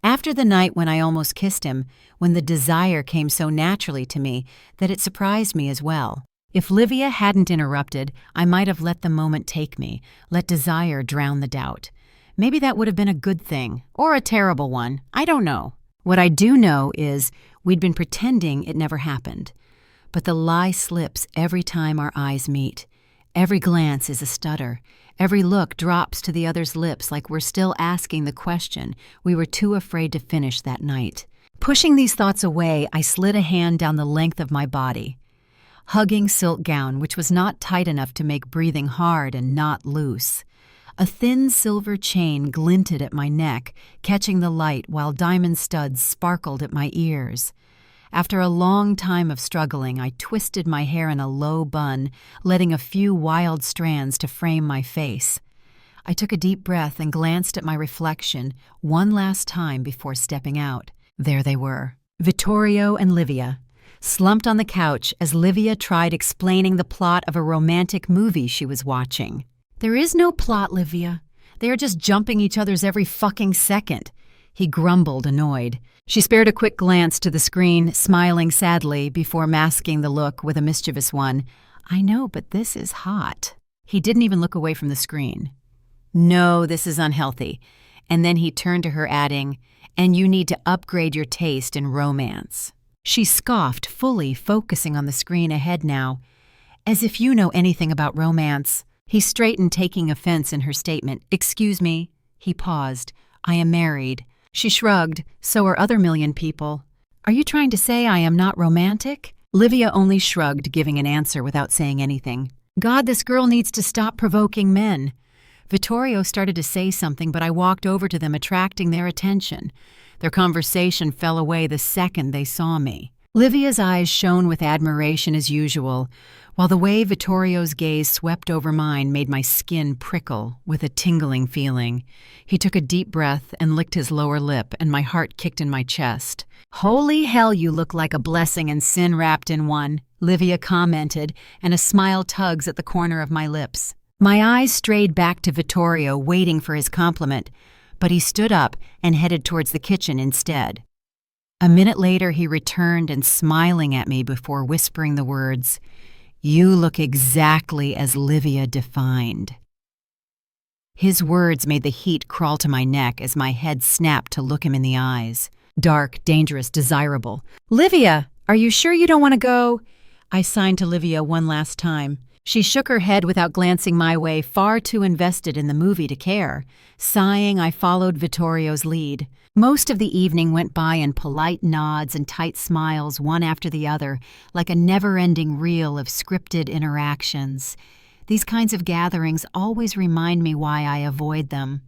After the night when I almost kissed him, when the desire came so naturally to me that it surprised me as well. If Livia hadn't interrupted, I might have let the moment take me, let desire drown the doubt. Maybe that would have been a good thing, or a terrible one, I don't know. What I do know is we'd been pretending it never happened. But the lie slips every time our eyes meet. Every glance is a stutter. Every look drops to the other's lips like we're still asking the question we were too afraid to finish that night. Pushing these thoughts away, I slid a hand down the length of my body. hugging silk gown which was not tight enough to make breathing hard and not loose. A thin silver chain glinted at my neck, catching the light while diamond studs sparkled at my ears. After a long time of struggling, I twisted my hair in a low bun, letting a few wild strands to frame my face. I took a deep breath and glanced at my reflection one last time before stepping out. There they were, Vittorio and Livia, slumped on the couch as Livia tried explaining the plot of a romantic movie she was watching. "There is no plot, Livia. They are just jumping each other's every fucking second," he grumbled, annoyed. She spared a quick glance to the screen, smiling sadly before masking the look with a mischievous one. "I know, but this is hot." He didn't even look away from the screen. "No, this is unhealthy." And then he turned to her, adding, "And you need to upgrade your taste in romance." She scoffed, fully focusing on the screen ahead now. "As if you know anything about romance." He straightened, taking offense in her statement. "Excuse me." He paused. "I am married." She shrugged. "So are other million people." "Are you trying to say I am not romantic?" Livia only shrugged, giving an answer without saying anything. "God, this girl needs to stop provoking men." Vittorio started to say something, but I walked over to them, attracting their attention. Their conversation fell away the second they saw me. Livia's eyes shone with admiration as usual, while the way Vittorio's gaze swept over mine made my skin prickle with a tingling feeling. He took a deep breath and licked his lower lip, and my heart kicked in my chest. "Holy hell, you look like a blessing and sin wrapped in one," Livia commented, and a smile tugs at the corner of my lips. My eyes strayed back to Vittorio, waiting for his compliment, but he stood up and headed towards the kitchen instead. A minute later, he returned and smiling at me before whispering the words, "You look exactly as Livia defined." His words made the heat crawl to my neck as my head snapped to look him in the eyes. Dark, dangerous, desirable. "Livia, are you sure you don't want to go?" I signed to Livia one last time. She shook her head without glancing my way, far too invested in the movie to care. Sighing, I followed Vittorio's lead. Most of the evening went by in polite nods and tight smiles, one after the other, like a never-ending reel of scripted interactions. These kinds of gatherings always remind me why I avoid them.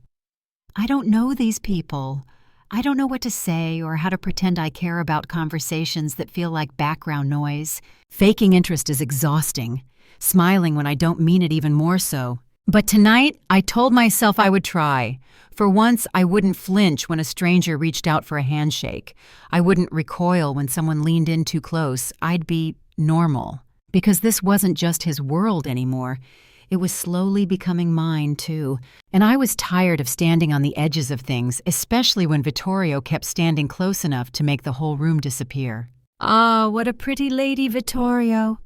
I don't know these people. I don't know what to say or how to pretend I care about conversations that feel like background noise. Faking interest is exhausting. Smiling when I don't mean it even more so. But tonight, I told myself I would try. For once, I wouldn't flinch when a stranger reached out for a handshake. I wouldn't recoil when someone leaned in too close. I'd be normal. Because this wasn't just his world anymore. It was slowly becoming mine, too. And I was tired of standing on the edges of things, especially when Vittorio kept standing close enough to make the whole room disappear. "Ah, what a pretty lady, Vittorio,"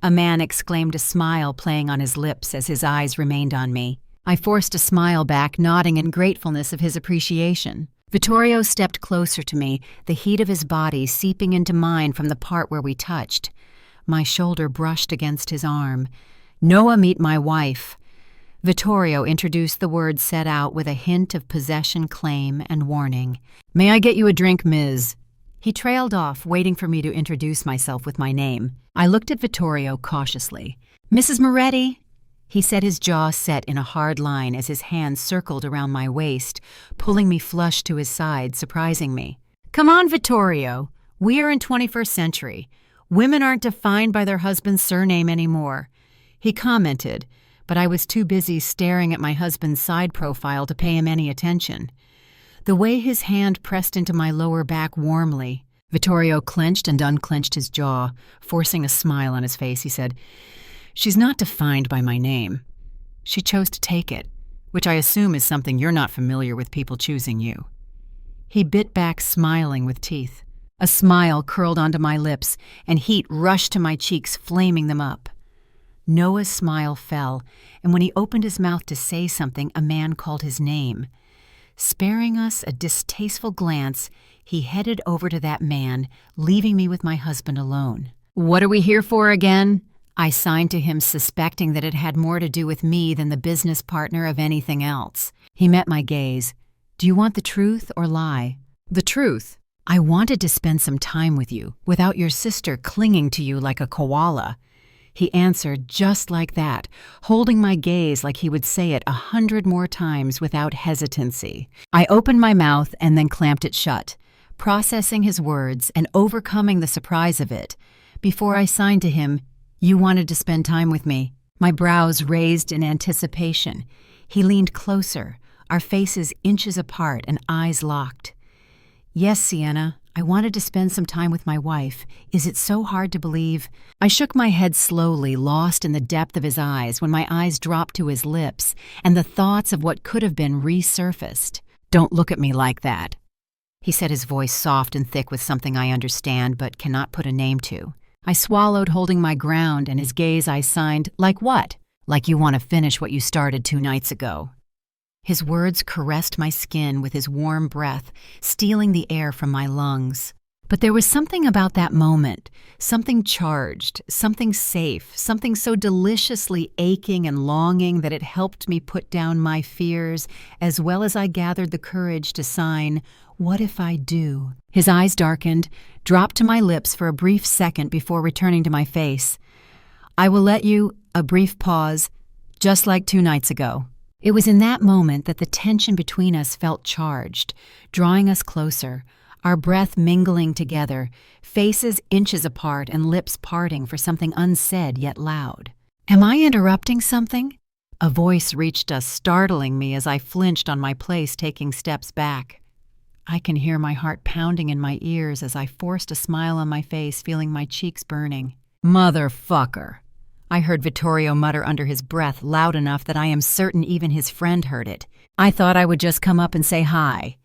a man exclaimed, a smile playing on his lips as his eyes remained on me. I forced a smile back, nodding in gratefulness of his appreciation. Vittorio stepped closer to me, the heat of his body seeping into mine from the part where we touched. My shoulder brushed against his arm. "Noah, meet my wife." Vittorio introduced the words set out with a hint of possession, claim, and warning. "May I get you a drink, Ms.?" He trailed off, waiting for me to introduce myself with my name. I looked at Vittorio cautiously. "Mrs. Moretti," he said, his jaw set in a hard line as his hand circled around my waist, pulling me flush to his side, surprising me. "Come on, Vittorio. We are in 21st century. Women aren't defined by their husband's surname anymore," he commented, but I was too busy staring at my husband's side profile to pay him any attention. The way his hand pressed into my lower back warmly, Vittorio clenched and unclenched his jaw, forcing a smile on his face. He said, "She's not defined by my name. She chose to take it, which I assume is something you're not familiar with people choosing you." He bit back, smiling with teeth. A smile curled onto my lips, and heat rushed to my cheeks, flaming them up. Noah's smile fell, and when he opened his mouth to say something, a man called his name. Sparing us a distasteful glance, he headed over to that man, leaving me with my husband alone. "What are we here for again?" I signed to him, suspecting that it had more to do with me than the business partner of anything else. He met my gaze. "Do you want the truth or lie?" "The truth." I wanted to spend some time with you, without your sister clinging to you like a koala. He answered just like that, holding my gaze like he would say it 100 more times without hesitancy. I opened my mouth and then clamped it shut, processing his words and overcoming the surprise of it. Before I signed to him, "You wanted to spend time with me." My brows raised in anticipation. He leaned closer, our faces inches apart and eyes locked. "Yes, Sienna, I wanted to spend some time with my wife. Is it so hard to believe?" I shook my head slowly, lost in the depth of his eyes when my eyes dropped to his lips and the thoughts of what could have been resurfaced. "Don't look at me like that," he said, his voice soft and thick with something I understand but cannot put a name to. I swallowed, holding my ground, and his gaze I signed, "Like what?" "Like you want to finish what you started 2 nights ago." His words caressed my skin with his warm breath, stealing the air from my lungs. But there was something about that moment, something charged, something safe, something so deliciously aching and longing that it helped me put down my fears as well as I gathered the courage to sign, "What if I do?" His eyes darkened, dropped to my lips for a brief second before returning to my face. "I will let you," a brief pause, "just like 2 nights ago." It was in that moment that the tension between us felt charged, drawing us closer, our breath mingling together, faces inches apart and lips parting for something unsaid yet loud. "Am I interrupting something?" A voice reached us, startling me as I flinched on my place, taking steps back. I can hear my heart pounding in my ears as I forced a smile on my face, feeling my cheeks burning. "Motherfucker," I heard Vittorio mutter under his breath, loud enough that I am certain even his friend heard it. "I thought I would just come up and say hi,"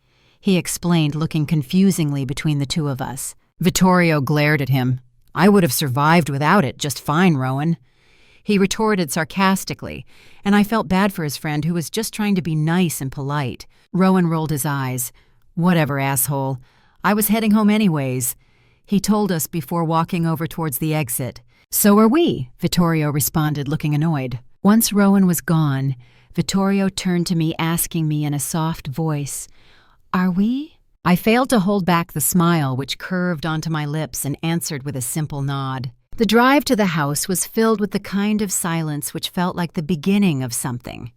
he explained, looking confusingly between the two of us. Vittorio glared at him. "I would have survived without it just fine, Rowan." He retorted sarcastically, and I felt bad for his friend who was just trying to be nice and polite. Rowan rolled his eyes. "Whatever, asshole. I was heading home anyways," he told us before walking over towards the exit. "So are we," Vittorio responded, looking annoyed. Once Rowan was gone, Vittorio turned to me, asking me in a soft voice, "Are we?" I failed to hold back the smile which curved onto my lips and answered with a simple nod. The drive to the house was filled with the kind of silence which felt like the beginning of something.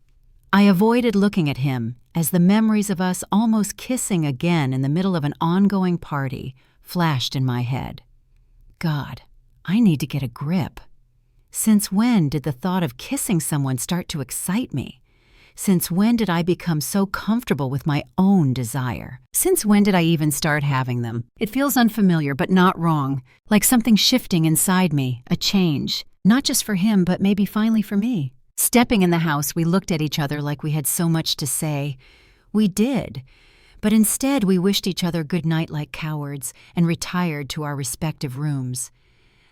I avoided looking at him as the memories of us almost kissing again in the middle of an ongoing party flashed in my head. God, I need to get a grip. Since when did the thought of kissing someone start to excite me? Since when did I become so comfortable with my own desire? Since when did I even start having them? It feels unfamiliar, but not wrong, like something shifting inside me, a change, not just for him, but maybe finally for me. Stepping in the house, we looked at each other like we had so much to say. We did, but instead we wished each other good night like cowards and retired to our respective rooms.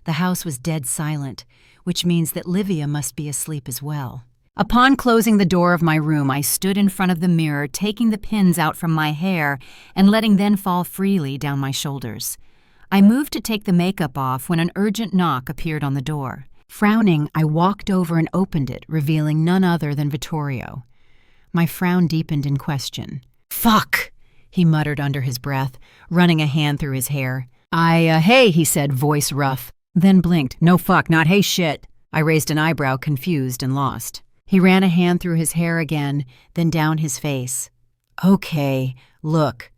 The house was dead silent, which means that Livia must be asleep as well. Upon closing the door of my room, I stood in front of the mirror, taking the pins out from my hair and letting them fall freely down my shoulders. I moved to take the makeup off when an urgent knock appeared on the door. Frowning, I walked over and opened it, revealing none other than Vittorio. My frown deepened in question. "Fuck!" he muttered under his breath, running a hand through his hair. Hey, he said, voice rough, then blinked. "No fuck, not hey shit." I raised an eyebrow, confused and lost. He ran a hand through his hair again, then down his face. "Okay, look,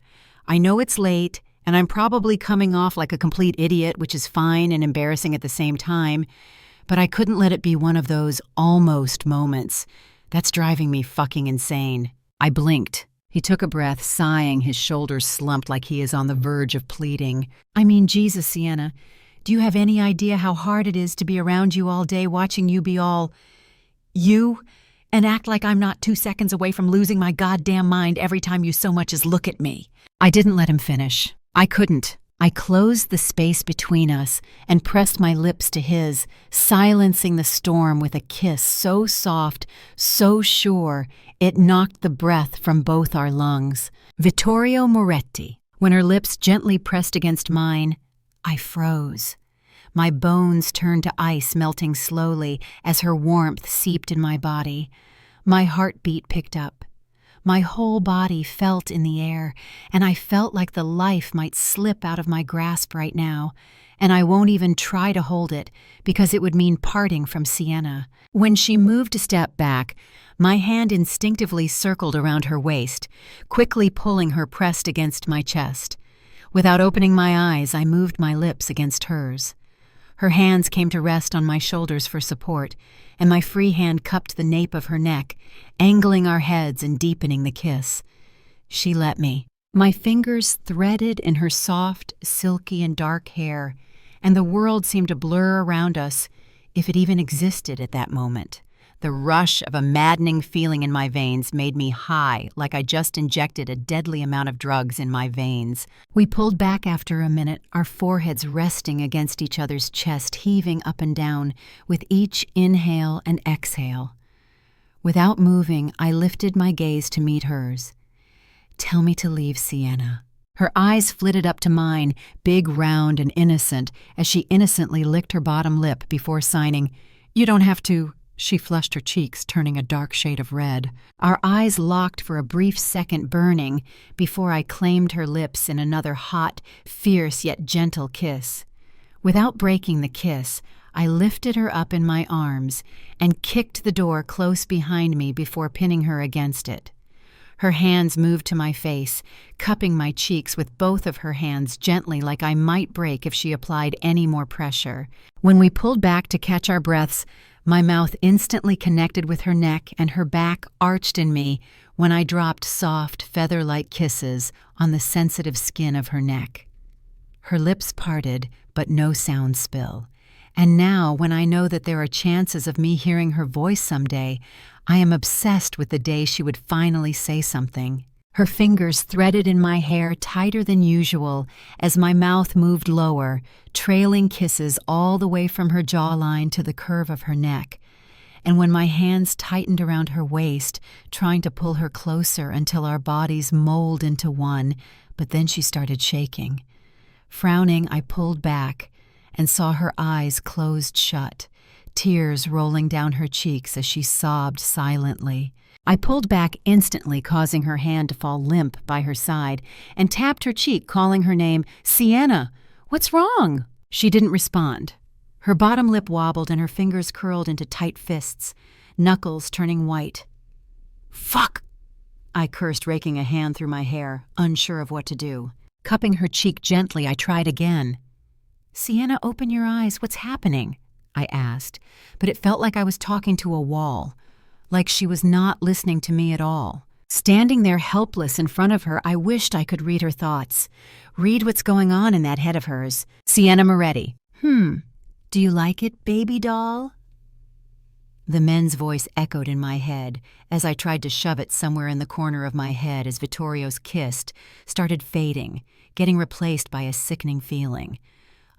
I know it's late, and I'm probably coming off like a complete idiot, which is fine and embarrassing at the same time, but I couldn't let it be one of those almost moments. That's driving me fucking insane." I blinked. He took a breath, sighing, his shoulders slumped like he is on the verge of pleading. "I mean, Jesus, Sienna, do you have any idea how hard it is to be around you all day, watching you be all you, and act like I'm not 2 seconds away from losing my goddamn mind every time you so much as look at me?" I didn't let him finish. I couldn't. I closed the space between us and pressed my lips to his, silencing the storm with a kiss so soft, so sure, it knocked the breath from both our lungs. Vittorio Moretti. When her lips gently pressed against mine, I froze. My bones turned to ice, melting slowly as her warmth seeped in my body. My heartbeat picked up. My whole body felt in the air, and I felt like the life might slip out of my grasp right now, and I won't even try to hold it because it would mean parting from Sienna. When she moved a step back, my hand instinctively circled around her waist, quickly pulling her pressed against my chest. Without opening my eyes, I moved my lips against hers. Her hands came to rest on my shoulders for support, and my free hand cupped the nape of her neck, angling our heads and deepening the kiss. She let me. My fingers threaded in her soft, silky, and dark hair, and the world seemed to blur around us, if it even existed at that moment. The rush of a maddening feeling in my veins made me high, like I just injected a deadly amount of drugs in my veins. We pulled back after a minute, our foreheads resting against each other's chest, heaving up and down with each inhale and exhale. Without moving, I lifted my gaze to meet hers. "Tell me to leave, Sienna." Her eyes flitted up to mine, big, round, and innocent, as she innocently licked her bottom lip before signing, "You don't have to." She flushed her cheeks, turning a dark shade of red. Our eyes locked for a brief second, burning, before I claimed her lips in another hot, fierce yet gentle kiss. Without breaking the kiss, I lifted her up in my arms and kicked the door close behind me before pinning her against it. Her hands moved to my face, cupping my cheeks with both of her hands gently, like I might break if she applied any more pressure. When we pulled back to catch our breaths, my mouth instantly connected with her neck, and her back arched in me when I dropped soft, feather-like kisses on the sensitive skin of her neck. Her lips parted, but no sound spill. And now, when I know that there are chances of me hearing her voice someday, I am obsessed with the day she would finally say something. Her fingers threaded in my hair tighter than usual as my mouth moved lower, trailing kisses all the way from her jawline to the curve of her neck. And when my hands tightened around her waist, trying to pull her closer until our bodies molded into one, but then she started shaking. Frowning, I pulled back and saw her eyes closed shut, tears rolling down her cheeks as she sobbed silently. I pulled back instantly, causing her hand to fall limp by her side, and tapped her cheek, calling her name. "Sienna, what's wrong?" She didn't respond. Her bottom lip wobbled and her fingers curled into tight fists, knuckles turning white. "Fuck!" I cursed, raking a hand through my hair, unsure of what to do. Cupping her cheek gently, I tried again. "Sienna, open your eyes. What's happening?" I asked, but it felt like I was talking to a wall, like she was not listening to me at all. Standing there helpless in front of her, I wished I could read her thoughts, read what's going on in that head of hers. "Sienna Moretti." Do you like it, baby doll?" The men's voice echoed in my head as I tried to shove it somewhere in the corner of my head as Vittorio's kiss started fading, getting replaced by a sickening feeling.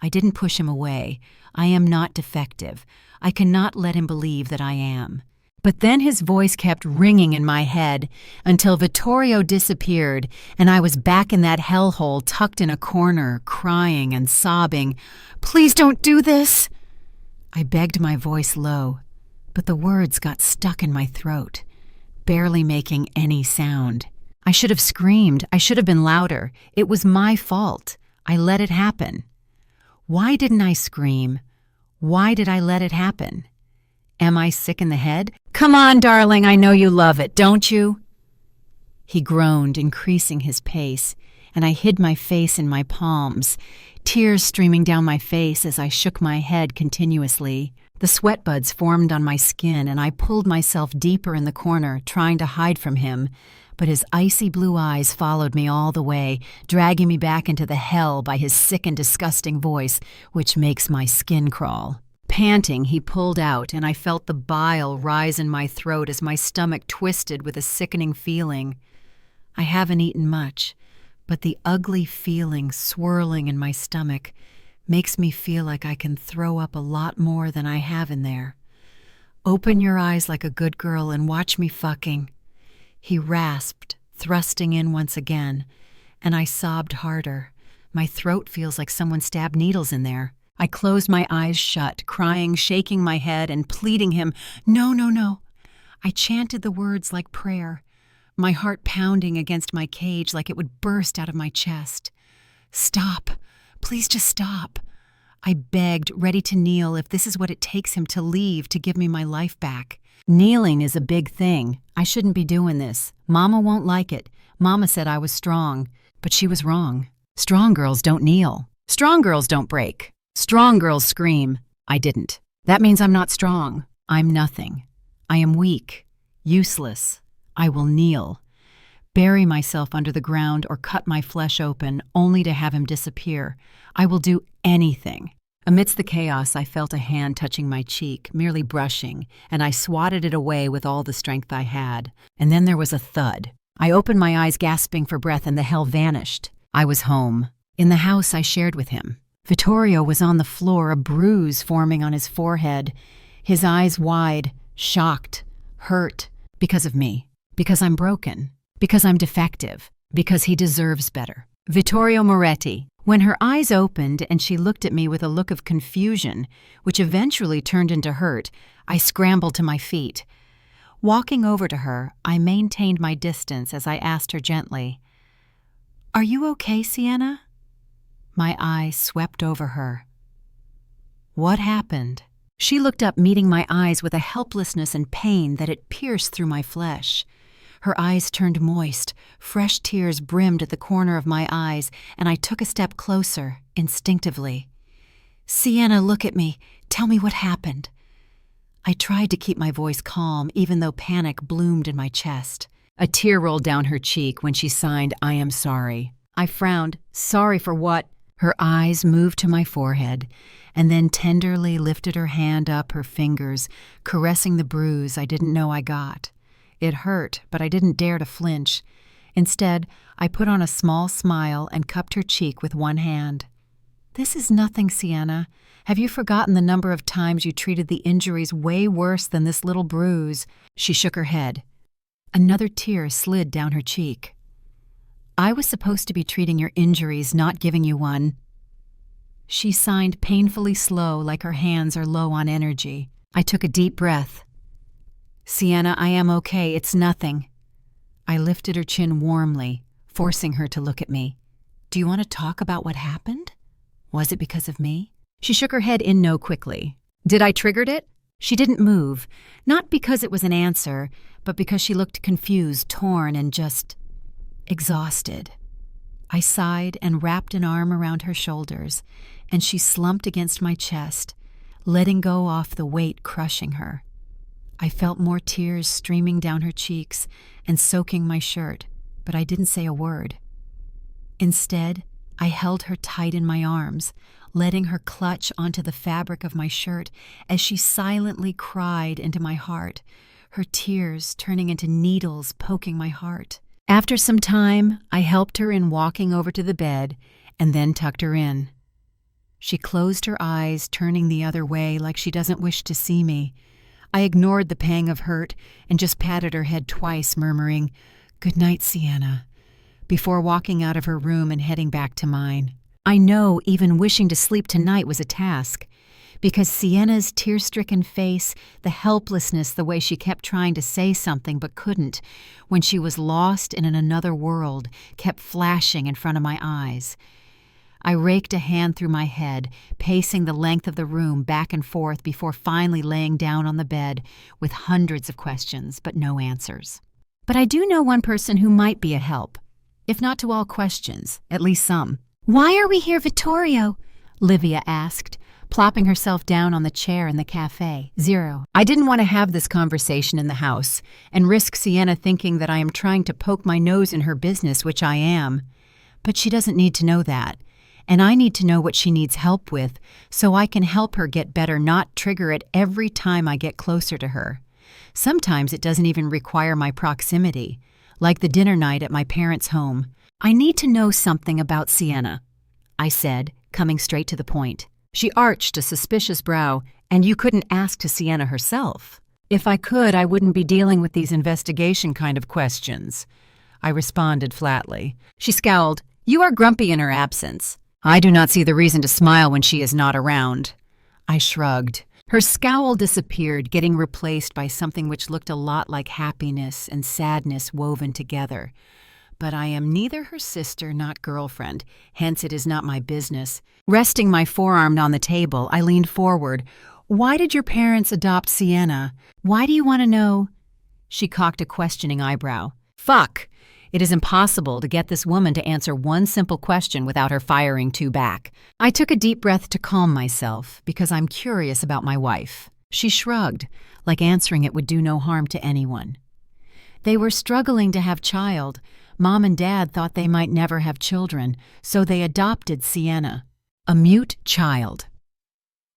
I didn't push him away. I am not defective. I cannot let him believe that I am. But then his voice kept ringing in my head until Vittorio disappeared and I was back in that hellhole tucked in a corner, crying and sobbing. "Please don't do this!" I begged, my voice low, but the words got stuck in my throat, barely making any sound. I should have screamed. I should have been louder. It was my fault. I let it happen. Why didn't I scream? Why did I let it happen? Am I sick in the head? "Come on, darling, I know you love it, don't you?" He groaned, increasing his pace, and I hid my face in my palms, tears streaming down my face as I shook my head continuously. The sweat buds formed on my skin, and I pulled myself deeper in the corner, trying to hide from him, but his icy blue eyes followed me all the way, dragging me back into the hell by his sick and disgusting voice, which makes my skin crawl. Panting, he pulled out, and I felt the bile rise in my throat as my stomach twisted with a sickening feeling. I haven't eaten much, but the ugly feeling swirling in my stomach makes me feel like I can throw up a lot more than I have in there. "Open your eyes like a good girl and watch me fucking," he rasped, thrusting in once again, and I sobbed harder. My throat feels like someone stabbed needles in there. I closed my eyes shut, crying, shaking my head, and pleading him, "No, no, no." I chanted the words like prayer, my heart pounding against my cage like it would burst out of my chest. "Stop. Please just stop." I begged, ready to kneel if this is what it takes him to leave to give me my life back. Kneeling is a big thing. I shouldn't be doing this. Mama won't like it. Mama said I was strong, but she was wrong. Strong girls don't kneel. Strong girls don't break. Strong girls scream. I didn't. That means I'm not strong. I'm nothing. I am weak, useless. I will kneel, bury myself under the ground or cut my flesh open only to have him disappear. I will do anything. Amidst the chaos, I felt a hand touching my cheek, merely brushing, and I swatted it away with all the strength I had. And then there was a thud. I opened my eyes, gasping for breath, and the hell vanished. I was home, in the house I shared with him. Vittorio was on the floor, a bruise forming on his forehead, his eyes wide, shocked, hurt, because of me, because I'm broken, because I'm defective, because he deserves better. Vittorio Moretti. When her eyes opened and she looked at me with a look of confusion, which eventually turned into hurt, I scrambled to my feet. Walking over to her, I maintained my distance as I asked her gently, "Are you okay, Sienna?" My eyes swept over her. What happened? She looked up, meeting my eyes with a helplessness and pain that it pierced through my flesh. Her eyes turned moist, fresh tears brimmed at the corner of my eyes, and I took a step closer, instinctively. "Sienna, look at me. Tell me what happened." I tried to keep my voice calm, even though panic bloomed in my chest. A tear rolled down her cheek when she signed, "I am sorry." I frowned. "Sorry for what?" Her eyes moved to my forehead, and then tenderly lifted her hand up, her fingers, caressing the bruise I didn't know I got. It hurt, but I didn't dare to flinch. Instead, I put on a small smile and cupped her cheek with one hand. "This is nothing, Sienna. Have you forgotten the number of times you treated the injuries way worse than this little bruise?" She shook her head. Another tear slid down her cheek. "I was supposed to be treating your injuries, not giving you one." She signed painfully slow, like her hands are low on energy. I took a deep breath. "Sienna, I am okay. It's nothing." I lifted her chin warmly, forcing her to look at me. "Do you want to talk about what happened? Was it because of me?" She shook her head in no quickly. "Did I triggered it?" She didn't move, not because it was an answer, but because she looked confused, torn, and just exhausted. I sighed and wrapped an arm around her shoulders, and she slumped against my chest, letting go off the weight crushing her. I felt more tears streaming down her cheeks and soaking my shirt, but I didn't say a word. Instead, I held her tight in my arms, letting her clutch onto the fabric of my shirt as she silently cried into my heart, her tears turning into needles poking my heart. After some time, I helped her in walking over to the bed and then tucked her in. She closed her eyes, turning the other way like she doesn't wish to see me. I ignored the pang of hurt and just patted her head twice, murmuring, "Good night, Sienna," before walking out of her room and heading back to mine. I know even wishing to sleep tonight was a task, because Sienna's tear-stricken face, the helplessness, the way she kept trying to say something but couldn't, when she was lost in another world, kept flashing in front of my eyes. I raked a hand through my head, pacing the length of the room back and forth before finally laying down on the bed with hundreds of questions but no answers. But I do know one person who might be a help, if not to all questions, at least some. "Why are we here, Vittorio?" Livia asked, plopping herself down on the chair in the cafe. "Zero. I didn't want to have this conversation in the house and risk Sienna thinking that I am trying to poke my nose in her business, which I am. But she doesn't need to know that. And I need to know what she needs help with so I can help her get better, not trigger it every time I get closer to her. Sometimes it doesn't even require my proximity, like the dinner night at my parents' home. I need to know something about Sienna," I said, coming straight to the point. She arched a suspicious brow. "And you couldn't ask to Sienna herself?" "If I could, I wouldn't be dealing with these investigation kind of questions," I responded flatly. She scowled. "You are grumpy in her absence." "I do not see the reason to smile when she is not around." I shrugged. Her scowl disappeared, getting replaced by something which looked a lot like happiness and sadness woven together. But I am neither her sister nor girlfriend, hence it is not my business. Resting my forearm on the table, I leaned forward. Why did your parents adopt Sienna? Why do you want to know? She cocked a questioning eyebrow. Fuck! It is impossible to get this woman to answer one simple question without her firing two back. I took a deep breath to calm myself, because I'm curious about my wife. She shrugged, like answering it would do no harm to anyone. They were struggling to have child. Mom and Dad thought they might never have children, so they adopted Sienna, a mute child.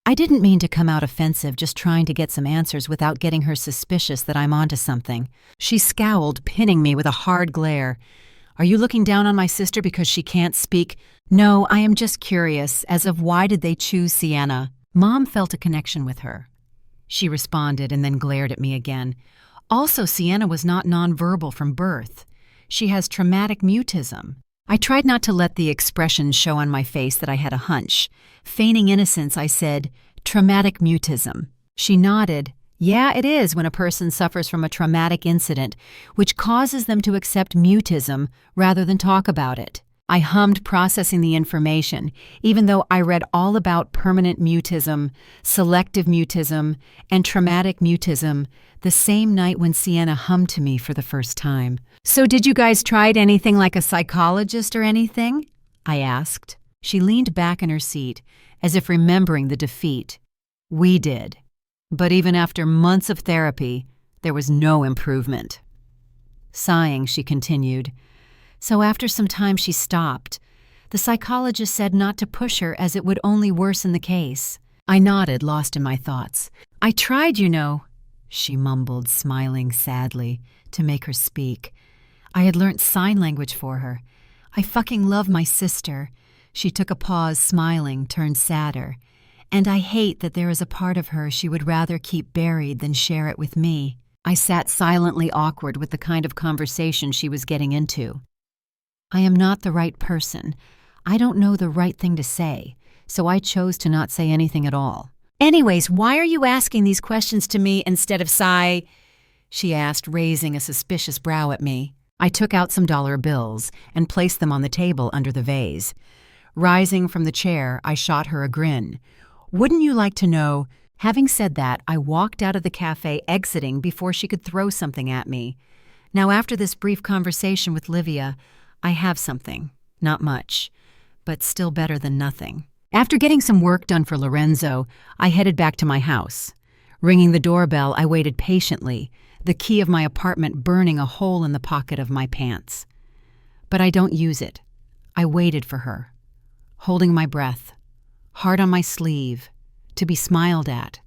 I didn't mean to come out offensive, just trying to get some answers without getting her suspicious that I'm onto something. She scowled, pinning me with a hard glare. Are you looking down on my sister because she can't speak? No, I am just curious, as of why did they choose Sienna? Mom felt a connection with her. She responded and then glared at me again. Also, Sienna was not nonverbal from birth. She has traumatic mutism. I tried not to let the expression show on my face that I had a hunch. Feigning innocence, I said, traumatic mutism. She nodded. Yeah, it is when a person suffers from a traumatic incident, which causes them to accept mutism rather than talk about it. I hummed, processing the information, even though I read all about permanent mutism, selective mutism, and traumatic mutism the same night when Sienna hummed to me for the first time. So did you guys try anything like a psychologist or anything? I asked. She leaned back in her seat, as if remembering the defeat. We did. But even after months of therapy, there was no improvement. Sighing, she continued. So after some time she stopped. The psychologist said not to push her as it would only worsen the case. I nodded, lost in my thoughts. I tried, you know, she mumbled, smiling sadly, to make her speak. I had learnt sign language for her. I fucking love my sister. She took a pause, smiling, turned sadder. And I hate that there is a part of her she would rather keep buried than share it with me. I sat silently awkward with the kind of conversation she was getting into. I am not the right person. I don't know the right thing to say, so I chose to not say anything at all. Anyways, why are you asking these questions to me instead of she asked, raising a suspicious brow at me. I took out some dollar bills and placed them on the table under the vase. Rising from the chair, I shot her a grin. Wouldn't you like to know? Having said that, I walked out of the cafe, exiting before she could throw something at me. Now, after this brief conversation with Livia, I have something. Not much, but still better than nothing. After getting some work done for Lorenzo, I headed back to my house. Ringing the doorbell, I waited patiently, the key of my apartment burning a hole in the pocket of my pants. But I don't use it. I waited for her, holding my breath, heart on my sleeve, to be smiled at,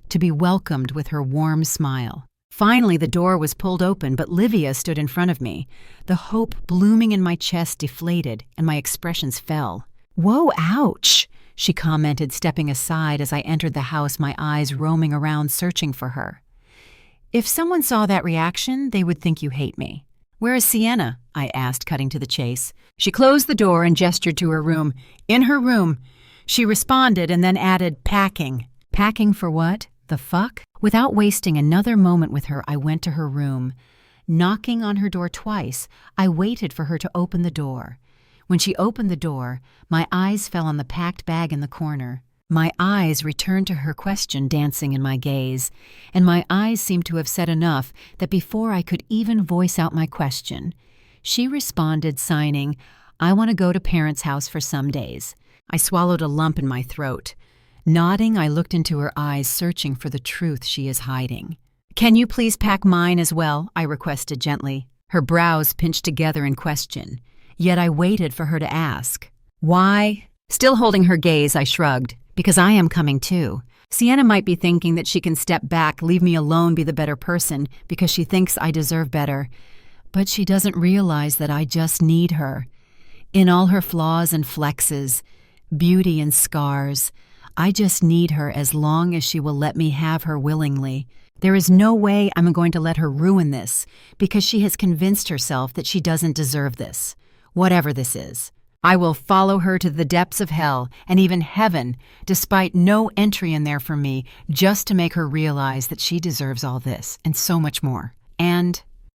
to be welcomed with her warm smile. Finally, the door was pulled open, but Livia stood in front of me. The hope blooming in my chest deflated, and my expressions fell. Whoa, ouch, she commented, stepping aside as I entered the house, my eyes roaming around searching for her. If someone saw that reaction, they would think you hate me. Where is Sienna? I asked, cutting to the chase. She closed the door and gestured to her room. In her room. She responded and then added, packing. Packing for what? The fuck? Without wasting another moment with her, I went to her room. Knocking on her door twice, I waited for her to open the door. When she opened the door, my eyes fell on the packed bag in the corner. My eyes returned to her question dancing in my gaze, and my eyes seemed to have said enough that before I could even voice out my question, she responded, signing, I want to go to parents' house for some days. I swallowed a lump in my throat. Nodding, I looked into her eyes, searching for the truth she is hiding. Can you please pack mine as well? I requested gently. Her brows pinched together in question, yet I waited for her to ask. Why? Still holding her gaze, I shrugged. Because I am coming too. Sienna might be thinking that she can step back, leave me alone, be the better person, because she thinks I deserve better. But she doesn't realize that I just need her. In all her flaws and flexes, beauty and scars, I just need her as long as she will let me have her willingly. There is no way I'm going to let her ruin this, because she has convinced herself that she doesn't deserve this, whatever this is. I will follow her to the depths of hell and even heaven, despite no entry in there for me, just to make her realize that she deserves all this and so much more. And